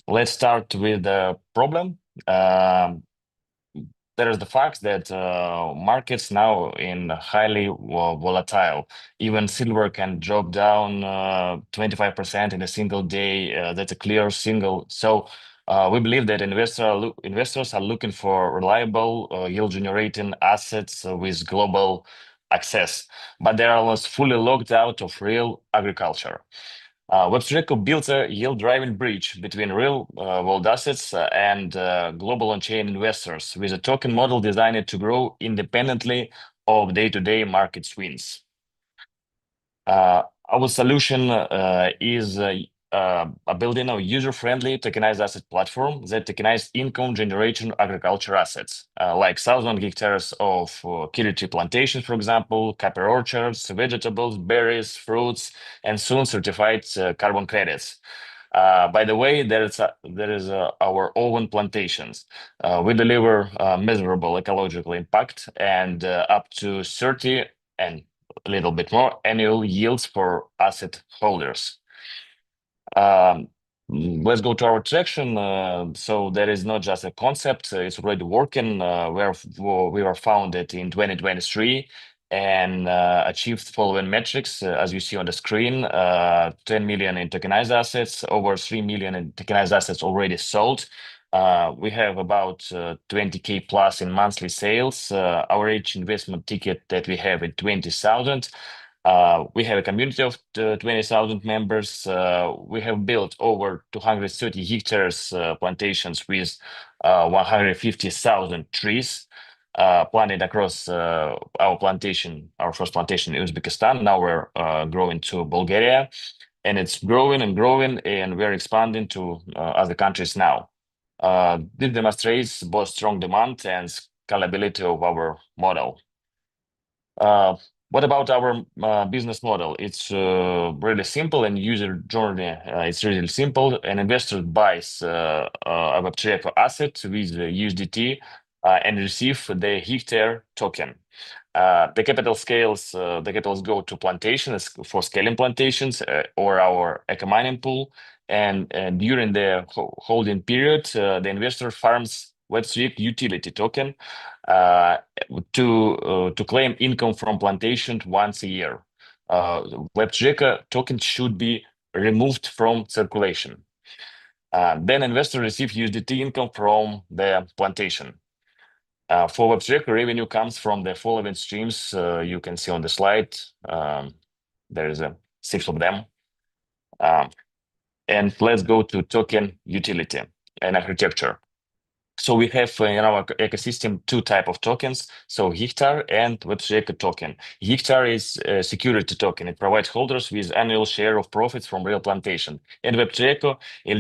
let's start with the problem. There is the fact that markets now in highly volatile. Even silver can drop down 25% in a single day. That's a clear signal. So we believe that investors are looking for reliable yield-generating assets with global access, but they are almost fully locked out of real agriculture. Web3 built a yield-driving bridge between real-world assets and global on-chain investors with a token model designed to grow independently of day-to-day market swings. Our solution is building a user-friendly tokenized asset platform that tokenizes income-generation agriculture assets, like 1,000 hectares of kiri tree plantations, for example, coffee orchards, vegetables, berries, fruits, and soon certified carbon credits. By the way, there is our own plantations. We deliver measurable ecological impact and up to 30 and a little bit more annual yields for asset holders. Let's go to our traction. So there is not just a concept, it's already working. We were founded in 2023 and achieved following metrics, as you see on the screen: 10 million in tokenized assets, over 3 million in tokenized assets already sold. We have about 20K plus in monthly sales. Our average investment ticket that we have is 20,000. We have a community of 20,000 members. We have built over 230 hectares plantations with 150,000 trees planted across our plantation. Our first plantation in Uzbekistan. Now we're growing to Bulgaria, and it's growing and growing, and we're expanding to other countries now. This demonstrates both strong demand and scalability of our model. What about our business model? It's really simple, and user journey it's really simple. An investor buys a Web3 asset with USDT and receive the hectare token. The capitals go to plantations for scaling plantations or our eco mining pool. And during the holding period, the investor farms Web3 utility token to claim income from plantation once a year. Web3 token should be removed from circulation. Then investor receive USDT income from the plantation. For Web3, revenue comes from the following streams you can see on the slide. There is 6 of them. And let's go to token utility and architecture. So we have in our ecosystem two types of tokens, so Hectare and Web3 Eco token. Hectare is a security token. It provides holders with annual share of profits from real plantation. And Web3 Eco, a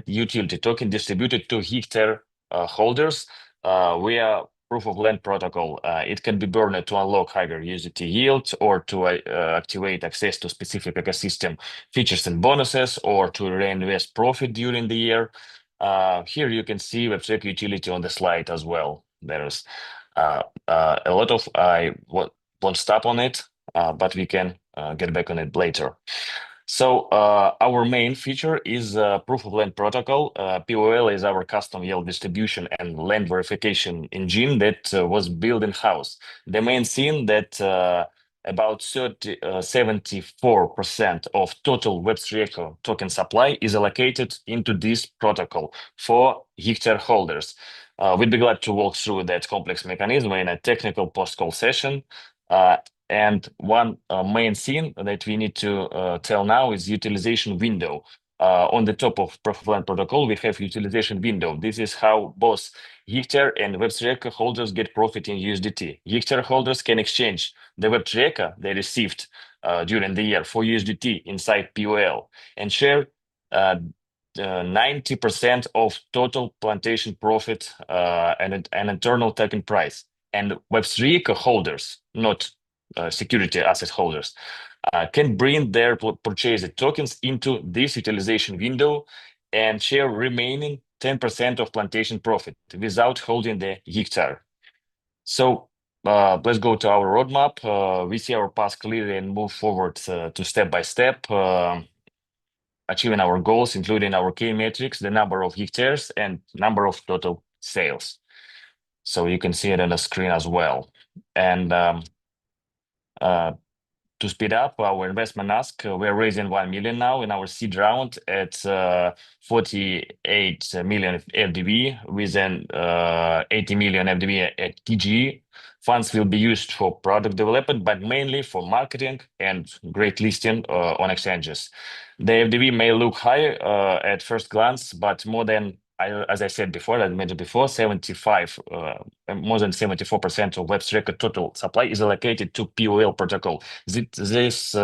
utility token distributed to Hectare holders via proof of land protocol. It can be burned to unlock higher USDT yield, or to activate access to specific ecosystem features and bonuses, or to reinvest profit during the year. Here you can see Web3 utility on the slide as well. There's a lot of, I won't stop on it, but we can get back on it later. So our main feature is proof of land protocol. POL is our custom yield distribution and land verification engine that was built in-house. The main thing that about 74% of total Web3 Eco token supply is allocated into this protocol for Hectare holders. We'd be glad to walk through that complex mechanism in a technical post-call session. And one main thing that we need to tell now is utilization window. On the top of proof of land protocol, we have utilization window. This is how both Hectare and Web3 Eco holders get profit in USDT. Hectare holders can exchange the Web3 Eco they received during the year for USDT inside POL and share 90% of total plantation profit and an internal token price. And Web3 Eco holders, not security asset holders, can bring their purchased tokens into this utilization window and share remaining 10% of plantation profit without holding the Hectare. So let's go to our roadmap. We see our path clearly and move forward to step by step, achieving our goals, including our key metrics, the number of hectares and number of total sales. So you can see it on the screen as well. And to speed up our investment ask, we're raising 1 million now in our seed round at 48 million FDV with an 80 million FDV at TGE. Funds will be used for product development, but mainly for marketing and great listing on exchanges. The FDV may look high at first glance, but more than, as I said before, I mentioned before, more than 74% of Web3 Eco total supply is allocated to POL protocol. This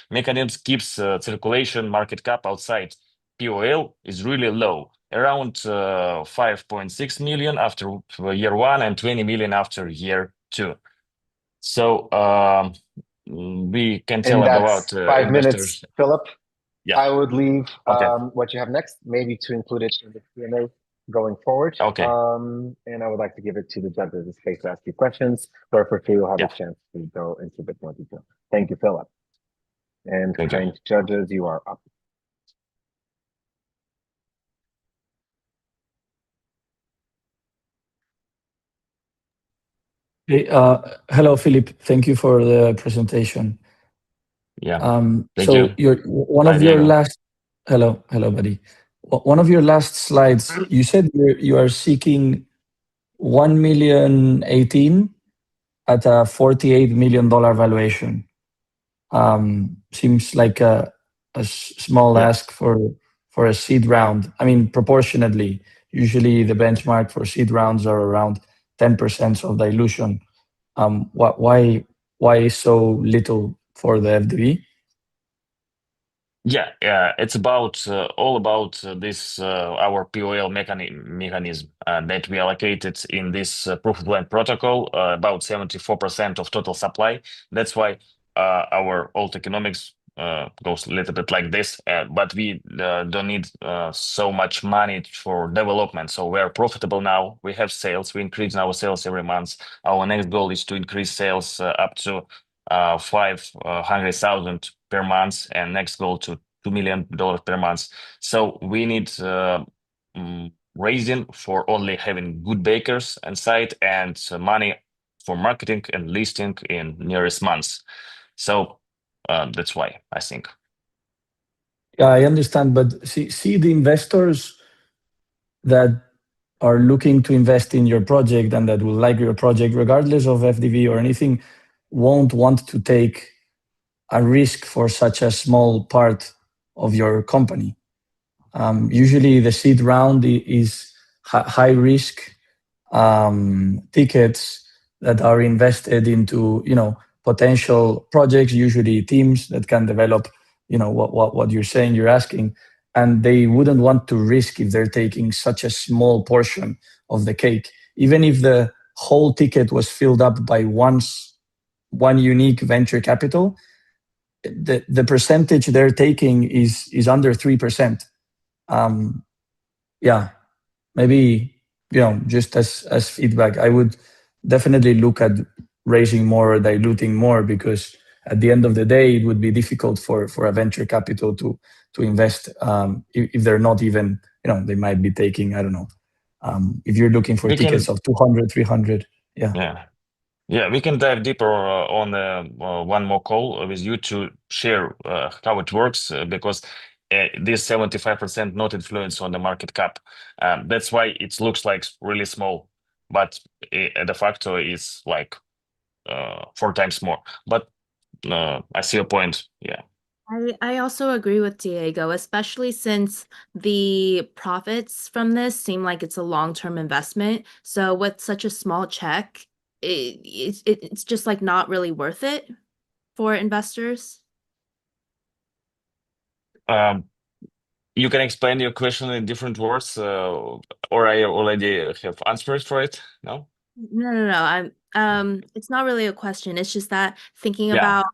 mechanism keeps circulation market cap outside POL is really low, around 5.6 million after year one and 20 million after year two. So we can tell And about that's 5 investors. minutes, Philip. Yeah. I would leave Okay. what you have next, maybe to include it in the Q&A going forward. Okay. And I would like to give it to the judges the space to ask you questions. So for sure, you'll have Yeah. a chance to go into a bit more detail. Thank you, Philip. And Thank you. kind judges, you are up. Hey, hello, Philip. Thank you for the presentation. Yeah. Thank So you. one Hi, of your Diego. last hello, buddy. One of your last slides, you said you are seeking 1,018,000 at a $48 million valuation. Seems like a small Yeah. ask for a seed round. I mean, proportionately, usually the benchmark for seed rounds are around 10% of dilution. Why so little for the FDV? Yeah, it's about all about this our POL mechanism that we allocated in this proof of land protocol, about 74% of total supply. That's why our old economics goes a little bit like this, but we don't need so much money for development. So we're profitable now. We have sales. We increase our sales every month. Our next goal is to increase sales up to 500,000 per month, and next goal to $2 million per month. So we need raising for only having good bakers inside and money for marketing and listing in nearest months. So that's why I think. Yeah, I understand, but see the investors that are looking to invest in your project and that will like your project, regardless of FDV or anything, won't want to take a risk for such a small part of your company. Usually the seed round is high risk tickets that are invested into, potential projects, usually teams that can develop, what you're saying, you're asking, and they wouldn't want to risk if they're taking such a small portion of the cake. Even if the whole ticket was filled up by one unique venture capital, the percentage they're taking is under 3%. Yeah, maybe, just as feedback, I would definitely look at raising more or diluting more, because at the end of the day, it would be difficult for a venture capital to invest if they're not even, they might be taking, I don't know, if you're looking for tickets of 200, 300. Yeah, we can dive deeper on one more call with you to share how it works, because this 75% not influence on the market cap. That's why it looks like really small, but de facto is like 4 times more. But I see your point. Yeah. I also agree with Diego, especially since the profits from this seem like it's a long-term investment. So with such a small check, it's just like not really worth it for investors. You can explain your question in different words, or I already have answers for it. No? No. It's not really a question. It's just that thinking Yeah. about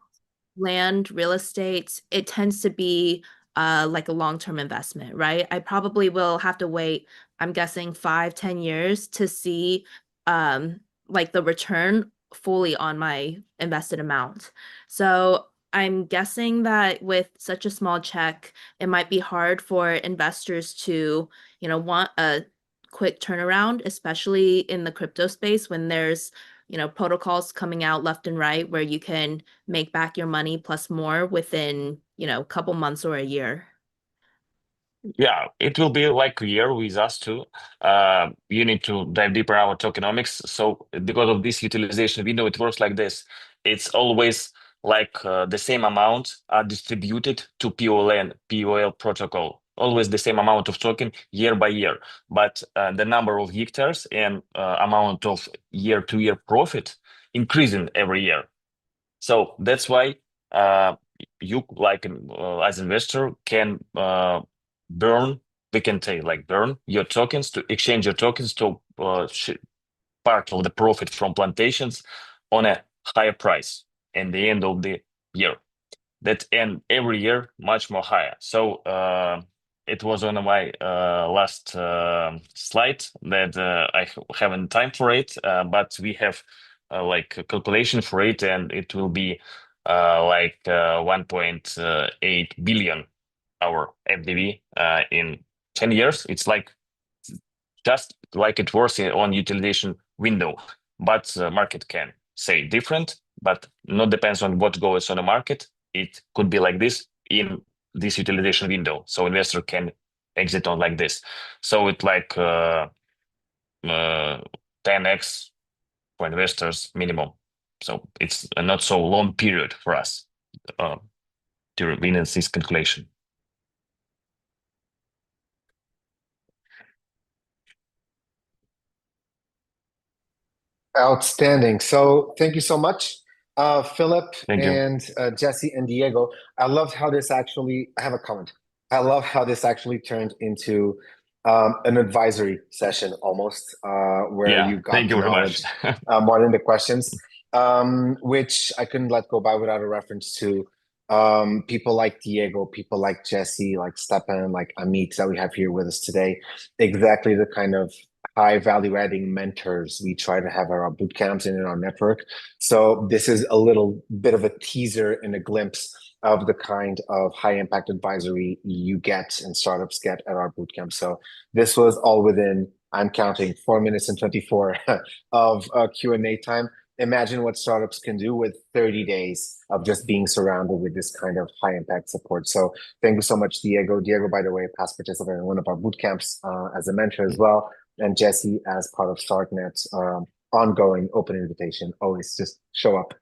land, real estate, it tends to be like a long-term investment, right? I probably will have to wait, I'm guessing 5-10 years to see like the return fully on my invested amount. So I'm guessing that with such a small check, it might be hard for investors to, want a quick turnaround, especially in the crypto space when there's, protocols coming out left and right where you can make back your money plus more within, a couple months or a year. Yeah, it will be like a year with us too. You need to dive deeper in our tokenomics. So because of this utilization window, it works like this. It's always like the same amount are distributed to POL protocol. Always the same amount of token year by year. But the number of hectares and amount of year-to-year profit increasing every year. So that's why you like as investor can burn, we can say like burn your tokens to exchange your tokens to part of the profit from plantations on a higher price in the end of the year. That and every year much more higher. So it was on my last slide that I haven't time for it, but we have like a calculation for it, and it will be like 1.8 billion our FDV in 10 years. It's like just like it was on utilization window, but market can say different, but not depends on what goes on the market. It could be like this in this utilization window, so investor can exit on like this. So it's like 10x for investors minimum. So it's a not so long period for us to win this calculation. Outstanding. So thank you so much, Philip Thank you. and Jesse and Diego. I loved how this actually, I have a comment. I love how this actually turned into an advisory session almost, where you got thank the you very knowledge much. more than the questions, which I couldn't let go by without a reference to people like Diego, people like Jesse, like Stepan, like Amit that we have here with us today. Exactly the kind of high value adding mentors we try to have at our boot camps and in our network. So this is a little bit of a teaser and a glimpse of the kind of high impact advisory you get and startups get at our bootcamp. So this was all within, I'm counting 4 minutes and 24 of Q&A time. Imagine what startups can do with 30 days of just being surrounded with this kind of high impact support. So thank you so much, Diego. Diego, by the way, past participant in one of our bootcamps as a mentor as well. And Jesse as part of StartNet's ongoing open invitation. Always just show up.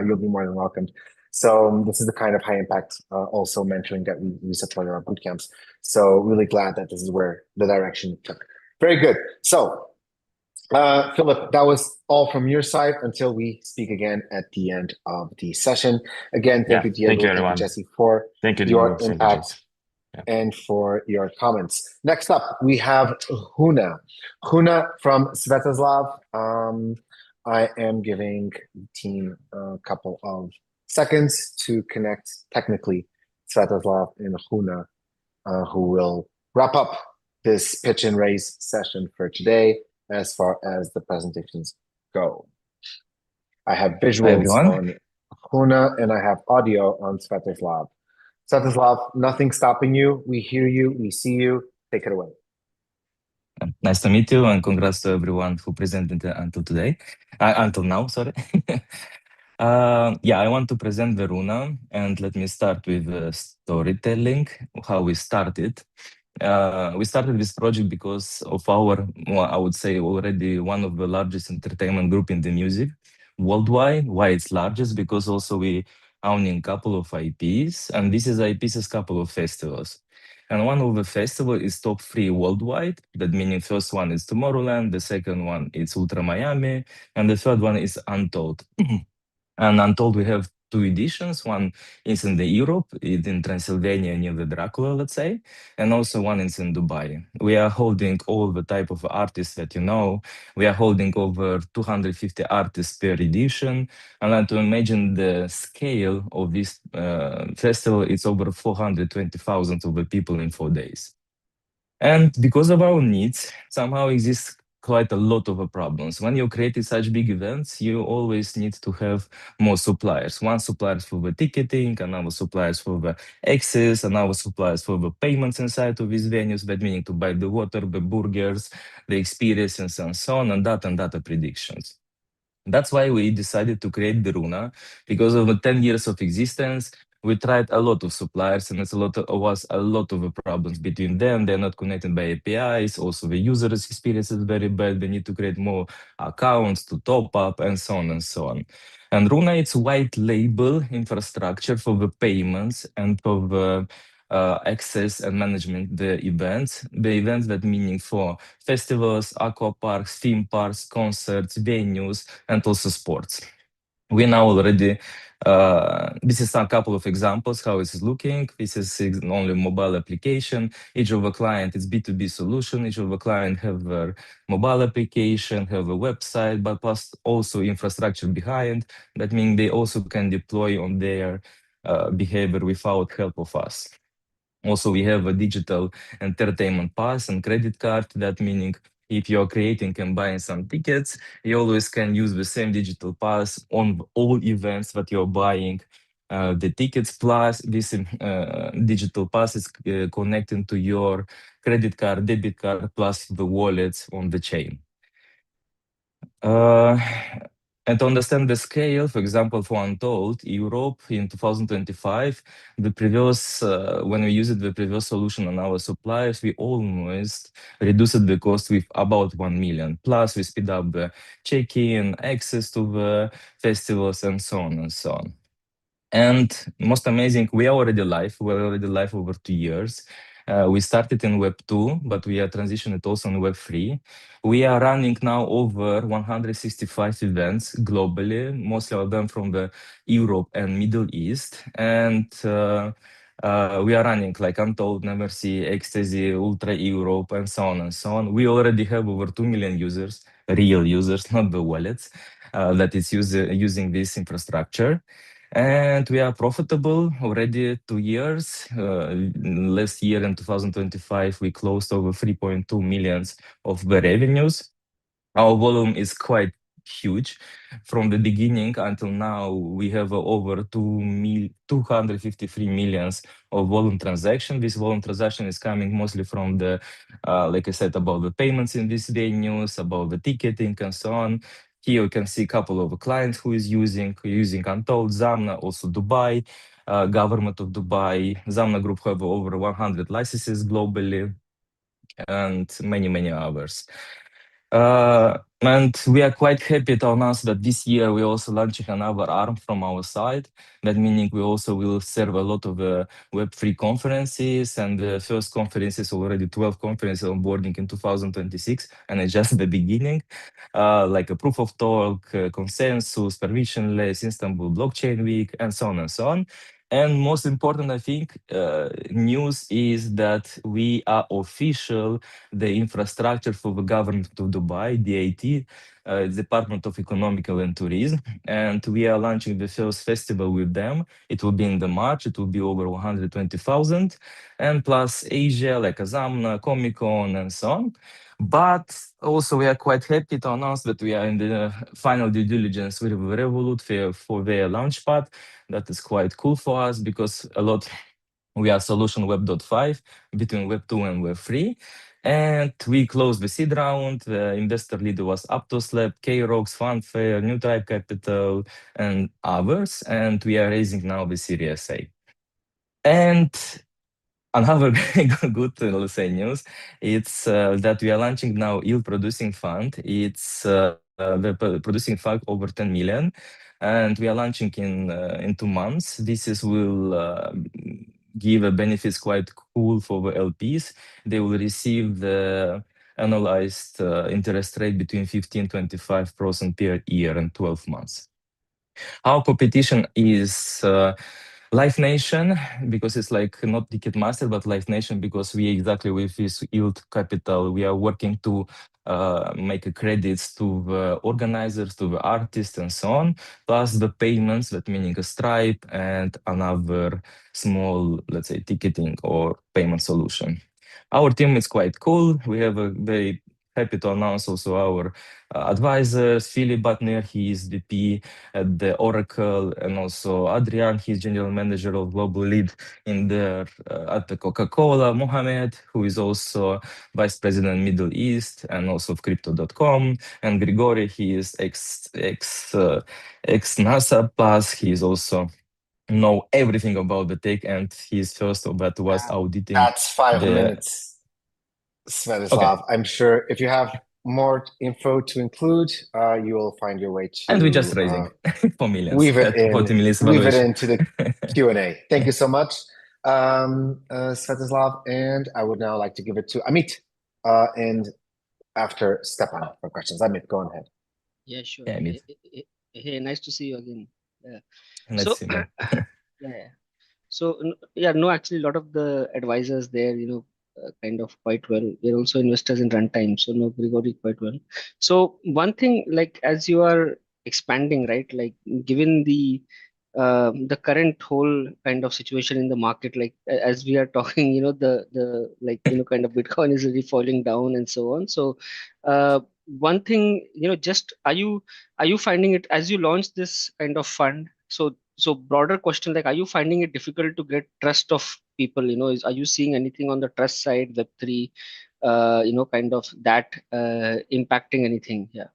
You'll be more than welcome. So this is the kind of high impact also mentoring that we support in our boot camps. So really glad that this is where the direction took. Very good. So Philip, that was all from your side until we speak again at the end of the session. Again, thank you, Diego, thank you, thank you, everyone. Jesse, for Thank you, your Diego. Thank you, impact Jesse. Yeah. and for your comments. Next up, we have Huna. Huna from Svetoslav. I am giving the team a couple of seconds to connect technically Svetoslav and Huna, who will wrap up this pitch and raise session for today as far as the presentations go. I have visuals on Huna and I have audio on Svetoslav. Svetoslav, nothing stopping you. We hear you, we see you. Take it away. Nice to meet you, and congrats to everyone who presented until now, sorry. Yeah, I want to present Veruna, and let me start with storytelling, how we started. We started this project because of our, well, I would say already one of the largest entertainment group in the music worldwide. Why it's largest? Because also we owning a couple of IPs, and this is IPs as couple of festivals. And one of the festival is top 3 worldwide. That meaning first one is Tomorrowland, the second one is Ultra Miami, and the third one is Untold. And Untold, we have 2 editions. One is in the Europe, it's in Transylvania near the Dracula, let's say, and also one is in Dubai. We are holding all the type of artists that you know. We are holding over 250 artists per edition. And then to imagine the scale of this festival, it's over 420,000 of the people in 4 days. And because of our needs, somehow exists quite a lot of problems. When you create such big events, you always need to have more suppliers. One supplier for the ticketing, another suppliers for the access, another suppliers for the payments inside of these venues, that meaning to buy the water, the burgers, the experiences, and so on, and data predictions. That's why we decided to create the Runa, because of the 10 years of existence, we tried a lot of suppliers, and was a lot of problems between them. They're not connected by APIs. Also, the user experience is very bad. They need to create more accounts to top up, and so on and so on. And Runa, it's white label infrastructure for the payments and for the access and management the events. The events that meaning for festivals, aqua parks, theme parks, concerts, venues, and also sports. We now already, this is a couple of examples how it is looking. This is only mobile application. Each of the client is B2B solution. Each of the client have their mobile application, have a website, but plus also infrastructure behind. That means they also can deploy on their behavior without help of us. Also, we have a digital entertainment pass and credit card. That meaning if you're creating and buying some tickets, you always can use the same digital pass on all events that you're buying. The tickets plus this digital pass is connecting to your credit card, debit card, plus the wallets on the chain. And to understand the scale, for example, for Untold Europe in 2025, the previous, when we used the previous solution on our suppliers, we almost reduced the cost with about 1 million. Plus, we speed up the check-in, access to the festivals, and so on and so on. And most amazing, we are already live. We're already live over 2 years. We started in Web 2, but we are transitioning also in Web 3. We are running now over 165 events globally, mostly of them from the Europe and Middle East. And we are running like Untold, Nemersea, Ecstasy, Ultra Europe, and so on and so on. We already have over 2 million users, real users, not the wallets, that is using this infrastructure. And we are profitable already 2 years. Last year in 2025, we closed over 3.2 millions of the revenues. Our volume is quite huge. From the beginning until now, we have over 253 millions of volume transaction. This volume transaction is coming mostly from the, like I said, about the payments in these venues, about the ticketing and so on. Here you can see a couple of clients who is using Untold, Zamna, also Dubai, government of Dubai. Zamna Group have over 100 licenses globally, and many others. And we are quite happy to announce that this year we also launching another arm from our side. That meaning we also will serve a lot of Web3 conferences, and the first conference is already 12 conferences onboarding in 2026, and it's just the beginning. Like a proof of talk, consensus, permissionless, Istanbul Blockchain Week, and so on and so on. And most important, I think, news is that we are official the infrastructure for the government of Dubai, DIT, Department of Economical and Tourism, and we are launching the first festival with them. It will be in the March. It will be over 120,000, and plus Asia like Azamna, Comic Con, and so on. But also, we are quite happy to announce that we are in the final due diligence with Revolut for their launchpad. That is quite cool for us because we are solution Web.5 between Web2 and Web3. And we closed the seed round. The investor leader was Aptos Lab, K-Rocks, Funfair, New Tribe Capital, and others. And we are raising now the Series A. And another good, let's say, news, it's that we are launching now yield producing fund. It's the producing fund over 10 million, and we are launching in 2 months. Will give a benefits quite cool for the LPs. They will receive the analyzed interest rate between 15-25% per year in 12 months. Our competition is Life Nation, because it's like not Ticketmaster, but Life Nation, because we exactly with this yield capital, we are working to make credits to the organizers, to the artists, and so on, plus the payments, that meaning a Stripe and another small, let's say, ticketing or payment solution. Our team is quite cool. We have a very happy to announce also our advisors, Philip Butner, he is VP at the Oracle, and also Adrian, he's general manager of global lead at the Coca-Cola, Mohamed, who is also vice president Middle East and also of crypto.com, and Grigori, he is ex NASA, plus he is also know everything about the tech, and his first of that was auditing. That's 5 the- minutes, Svetoslav. I'm sure if you have more info to include, you will find your way to. And we're just raising for millions. Weave it in. 40 million Weave it valuation. into the Q&A. Thank you so much, Svetoslav. And I would now like to give it to Amit, and after Stepan for questions. Amit, go ahead. Yeah, sure. Yeah, Amit. Hey, nice to see you again. Yeah. Nice to see you, man. Yeah. So yeah, no, actually, a lot of the advisors there, kind of quite well. We're also investors in Runtime, so know Grigori quite well. So one thing, like as you are expanding, right? Like given the current whole kind of situation in the market, like as we are talking, the like kind of Bitcoin is really falling down and so on. So one thing, just are you finding it as you launch this kind of fund? So broader question, like, are you finding it difficult to get trust of people? Are you seeing anything on the trust side, Web3, kind of that impacting anything? Yeah.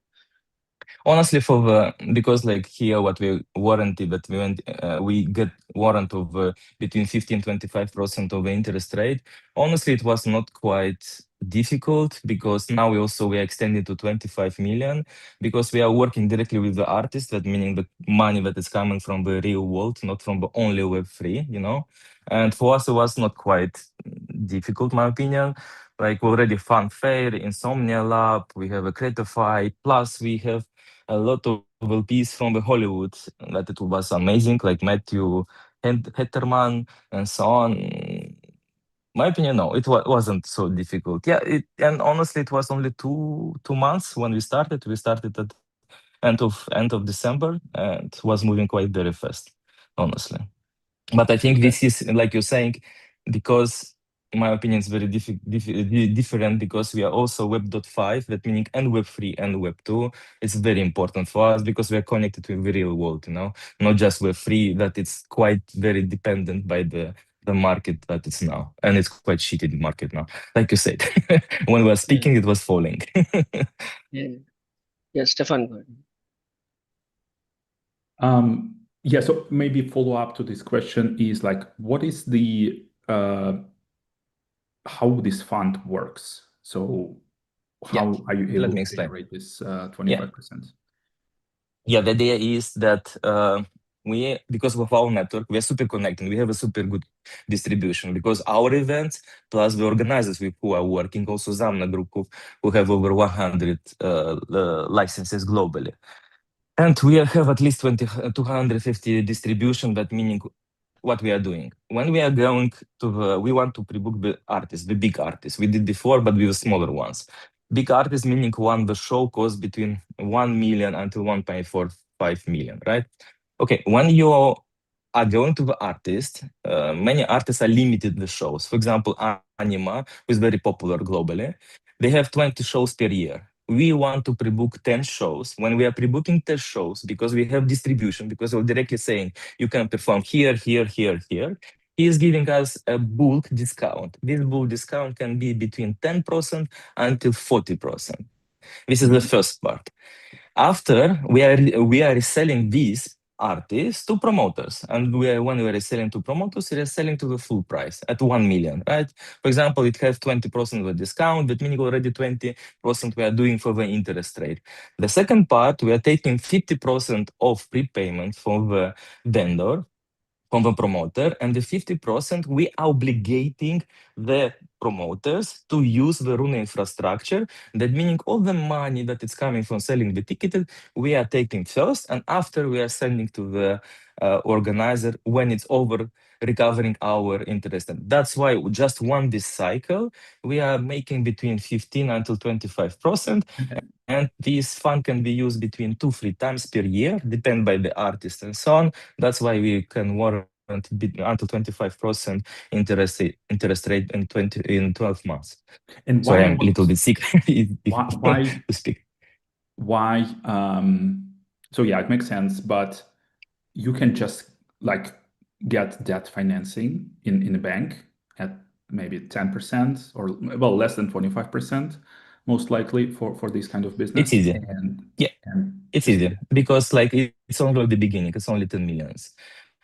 Honestly, because like here, what we warranty that we get warrant of between 15-25% of the interest rate. Honestly, it was not quite difficult, because now we are extending to 25 million, because we are working directly with the artist. That meaning the money that is coming from the real world, not from the only Web3. And for us, it was not quite difficult, my opinion. Like already Funfair, Insomnia Lab, we have a Creatify, plus we have a lot of LPs from the Hollywood that it was amazing, like Matthew Hetterman and so on. My opinion, no, it wasn't so difficult. Yeah, and honestly, it was only 2 months when we started. We started at end of December, and was moving quite very fast, honestly. But I think this is, like you're saying, because in my opinion, it's very different, because we are also Web.5, that meaning and Web3 and Web2. It's very important for us because we are connected with the real world, not just Web3, that it's quite very dependent by the market that it's now. And it's quite shitty, the market now. Like you said, when we were speaking, it was falling. Yeah, Stefan, go ahead. Yeah, so maybe follow up to this question is like, what is the how this fund works? So how are you Let able me to explain. generate this 25%? Yeah, the idea is that we, because of our network, we are super connected. We have a super good distribution because our events plus the organizers with who are working, also Zamna group who have over 100 licenses globally. And we have at least 250 distribution, that meaning what we are doing. When we are going to, we want to pre-book the artists, the big artists. We did before, but with the smaller ones. Big artists meaning the show costs between 1 million until 1.45 million, right? Okay, when you are going to the artist, many artists are limited the shows. For example, Anima, who is very popular globally, they have 20 shows per year. We want to pre-book 10 shows. When we are pre-booking 10 shows, because we have distribution, because we're directly saying you can perform here, here, here, here, he is giving us a bulk discount. This bulk discount can be between 10% until 40%. This is the first part. After we are reselling these artists to promoters, and when we are selling to promoters, we are selling to the full price at 1 million, right? For example, it has 20% of a discount, but meaning already 20% we are doing for the interest rate. The second part, we are taking 50% of prepayment from the vendor, from the promoter, and the 50% we obligating the promoters to use the Runa infrastructure. That meaning all the money that is coming from selling the ticket, we are taking first, and after we are sending to the organizer when it's over, recovering our interest. And that's why just this cycle, we are making between 15 until 25%. And this fund can be used between 2-3 times per year, depend by the artist and so on. That's why we can warrant until 25% interest rate in 12 months. And So why I'm a little bit sick why to speak. why so yeah, it makes sense, but you can just like get debt financing in a bank at maybe 10% or well less than 25% most likely for this kind of business. It's easy. And Yeah, it's easy because like it's only the beginning. It's only 10 millions.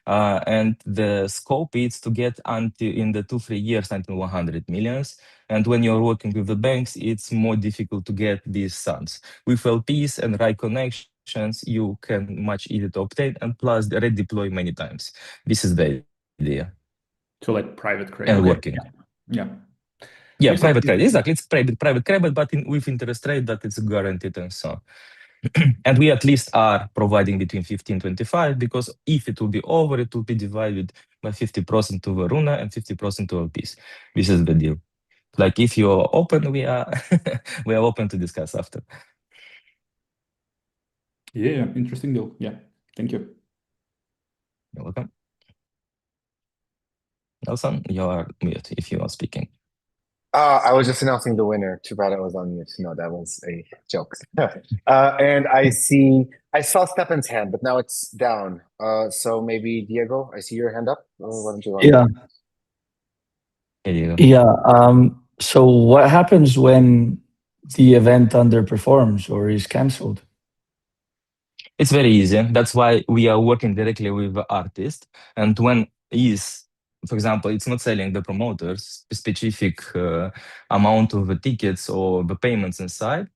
And the scope is to get until in the 2-3 years until 100 millions. And when you're working with the banks, it's more difficult to get these funds. With LPs and right connections, you can much easier to obtain and plus redeploy many times. This is the idea. so like private credit. And working. Yeah. Yeah, Makes private sense. credit. Exactly. It's private credit, but with interest rate that it's guaranteed and so on. And we at least are providing between 15-25 because if it will be over, it will be divided by 50% to Varuna and 50% to LPs. This is the deal. Like if you're open, we are we are open to discuss after. Yeah, interesting deal. Yeah, thank you. You're welcome. Nelson, you are mute if you are speaking. I was just announcing the winner. Too bad I was on mute. No, that was a joke. And I saw Stefan's hand, but now it's down. So maybe Diego, I see your hand up. Why don't you go? Yeah. Here you go. Yeah. So what happens when the event underperforms or is canceled? It's very easy. That's why we are working directly with the artist. And when for example, it's not selling the promoters specific amount of the tickets or the payments inside,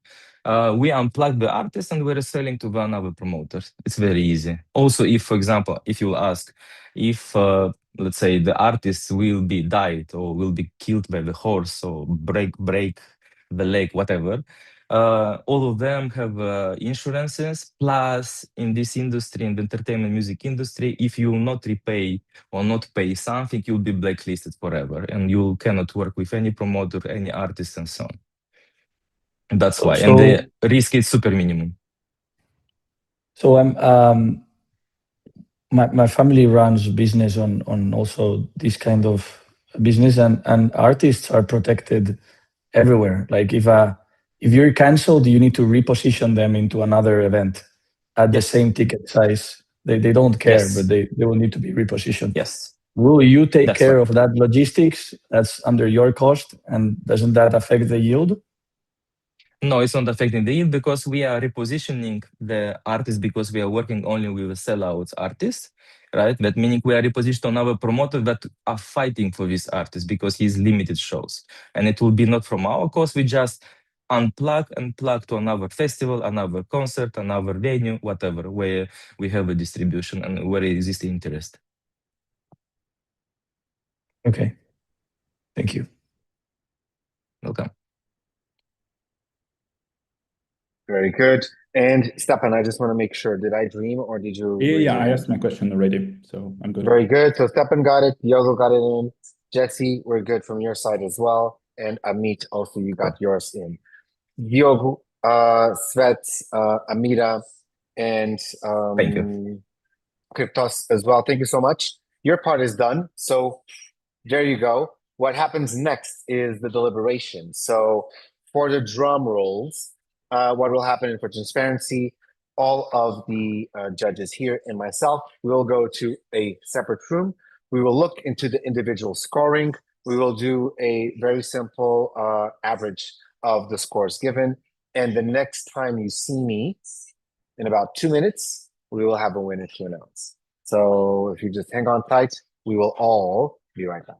we unplug the artist and we're selling to another promoters. It's very easy. Also, if, for example, if you ask if, let's say, the artist will be died or will be killed by the horse or break the leg, whatever, all of them have insurances. Plus, in this industry, in the entertainment music industry, if you will not repay or not pay something, you'll be blacklisted forever, and you cannot work with any promoter, any artist, and so on. And that's why. And the risk is super minimum. So my family runs business on also this kind of business, and artists are protected everywhere. Like if you're canceled, you need to reposition them into another event at the same ticket size. They don't care, but they will need to be repositioned. Yes. Will you take care of that logistics? That's under your cost, and doesn't that affect the yield? No, it's not affecting the yield because we are repositioning the artist because we are working only with a sellout artist, right? That meaning we are repositioned on our promoter that are fighting for this artist because he's limited shows. And it will be not from our cost, we just unplug and plug to another festival, another concert, another venue, whatever, where we have a distribution and where exists interest. Okay. Thank you. Welcome. Very good. And Stepan, I just want to make sure, did I dream or did you raise Yeah, your I hand? asked my question already, so I'm good. Very good. So Stepan got it. Diogo got it in. Jesse, we're good from your side as well. And Amit, also you got yours in. Diogo, Svet, Amira, and Thank you. Kryptos as well. Thank you so much. Your part is done. So there you go. What happens next is the deliberation. So for the drum rolls, what will happen for transparency, all of the judges here and myself, we will go to a separate room. We will look into the individual scoring. We will do a very simple average of the scores given. And the next time you see me, in about 2 minutes, we will have a winner to announce. So if you just hang on tight, we will all be right back.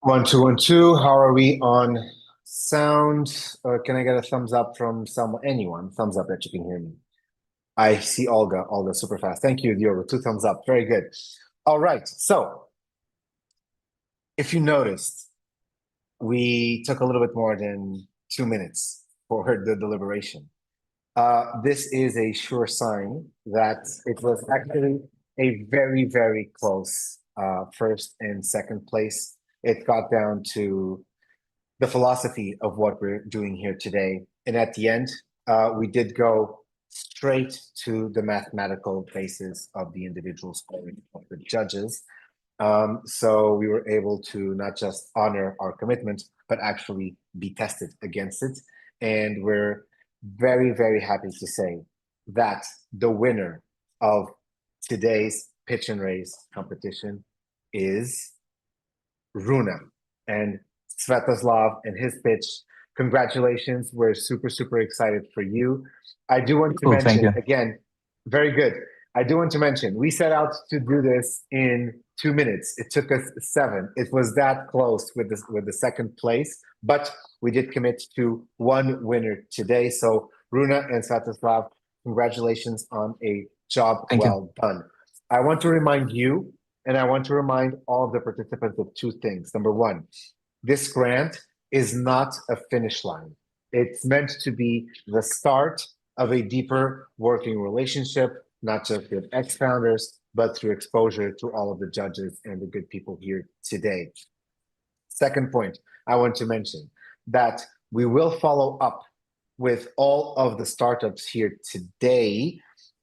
1, 2, 1, 2. How are we on sound? Can I get a thumbs up from someone? Anyone? Thumbs up that you can hear me. I see Olga. Olga, super fast. Thank you, Diogo. 2 thumbs up. Very good. All right. So, if you noticed, we took a little bit more than 2 minutes for the deliberation. This is a sure sign that it was actually a very, very close first and second place. It got down to the philosophy of what we're doing here today. And at the end, we did go straight to the mathematical basis of the individual scoring of the judges. So we were able to not just honor our commitment, but actually be tested against it. And we're very, very happy to say that the winner of today's pitch and raise competition is Runa and Svetoslav and his pitch. Congratulations. We're super, super excited for you. I do want to Cool, thank mention you. again, very good. I do want to mention, we set out to do this in 2 minutes. It took us 7. It was that close with the second place, but we did commit to one winner today. So Runa and Svetoslav, congratulations on a job Thank you. well done. I want to remind you, and I want to remind all of the participants of 2 things. Number 1, this grant is not a finish line. It's meant to be the start of a deeper working relationship, not just with XFounders, but through exposure to all of the judges and the good people here today. Second point, I want to mention that we will follow up with all of the startups here today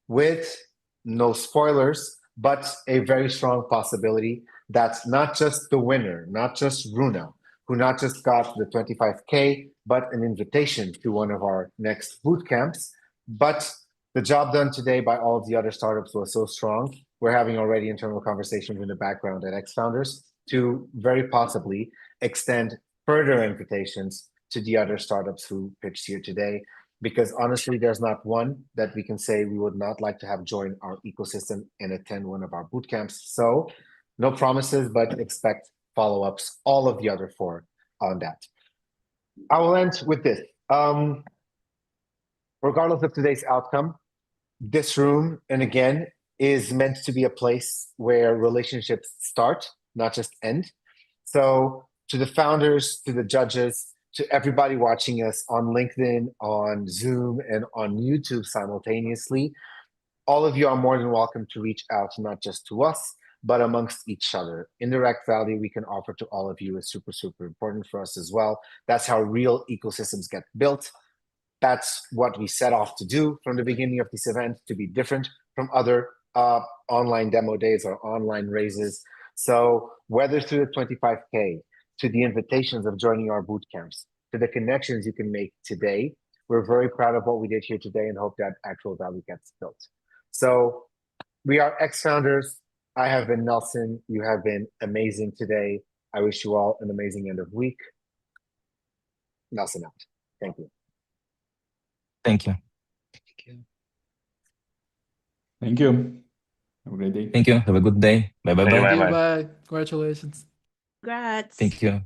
with no spoilers, but a very strong possibility that not just the winner, not just Runa, who not just got the 25K, but an invitation to one of our next boot camps. But the job done today by all of the other startups was so strong. We're having already internal conversations in the background at XFounders to very possibly extend further invitations to the other startups who pitched here today. Because honestly, there's not one that we can say we would not like to have join our ecosystem and attend one of our boot camps. So no promises, but expect follow-ups, all of the other 4 on that. I will end with this. Regardless of today's outcome, this room, and again, is meant to be a place where relationships start, not just end. So to the founders, to the judges, to everybody watching us on LinkedIn, on Zoom, and on YouTube simultaneously, all of you are more than welcome to reach out, not just to us, but amongst each other. Indirect value we can offer to all of you is super, super important for us as well. That's how real ecosystems get built. That's what we set off to do from the beginning of this event, to be different from other online demo days or online raises. So whether through the 25K, to the invitations of joining our boot camps, to the connections you can make today, we're very proud of what we did here today and hope that actual value gets built. So we are XFounders. I have been Nelson. You have been amazing today. I wish you all an amazing end of week. Nelson out. Thank you. Thank you. Thank you. Have a great day. Thank you. Have a good day. Bye bye Thank you, bye. bye. Bye. Congratulations. Congrats. Thank you.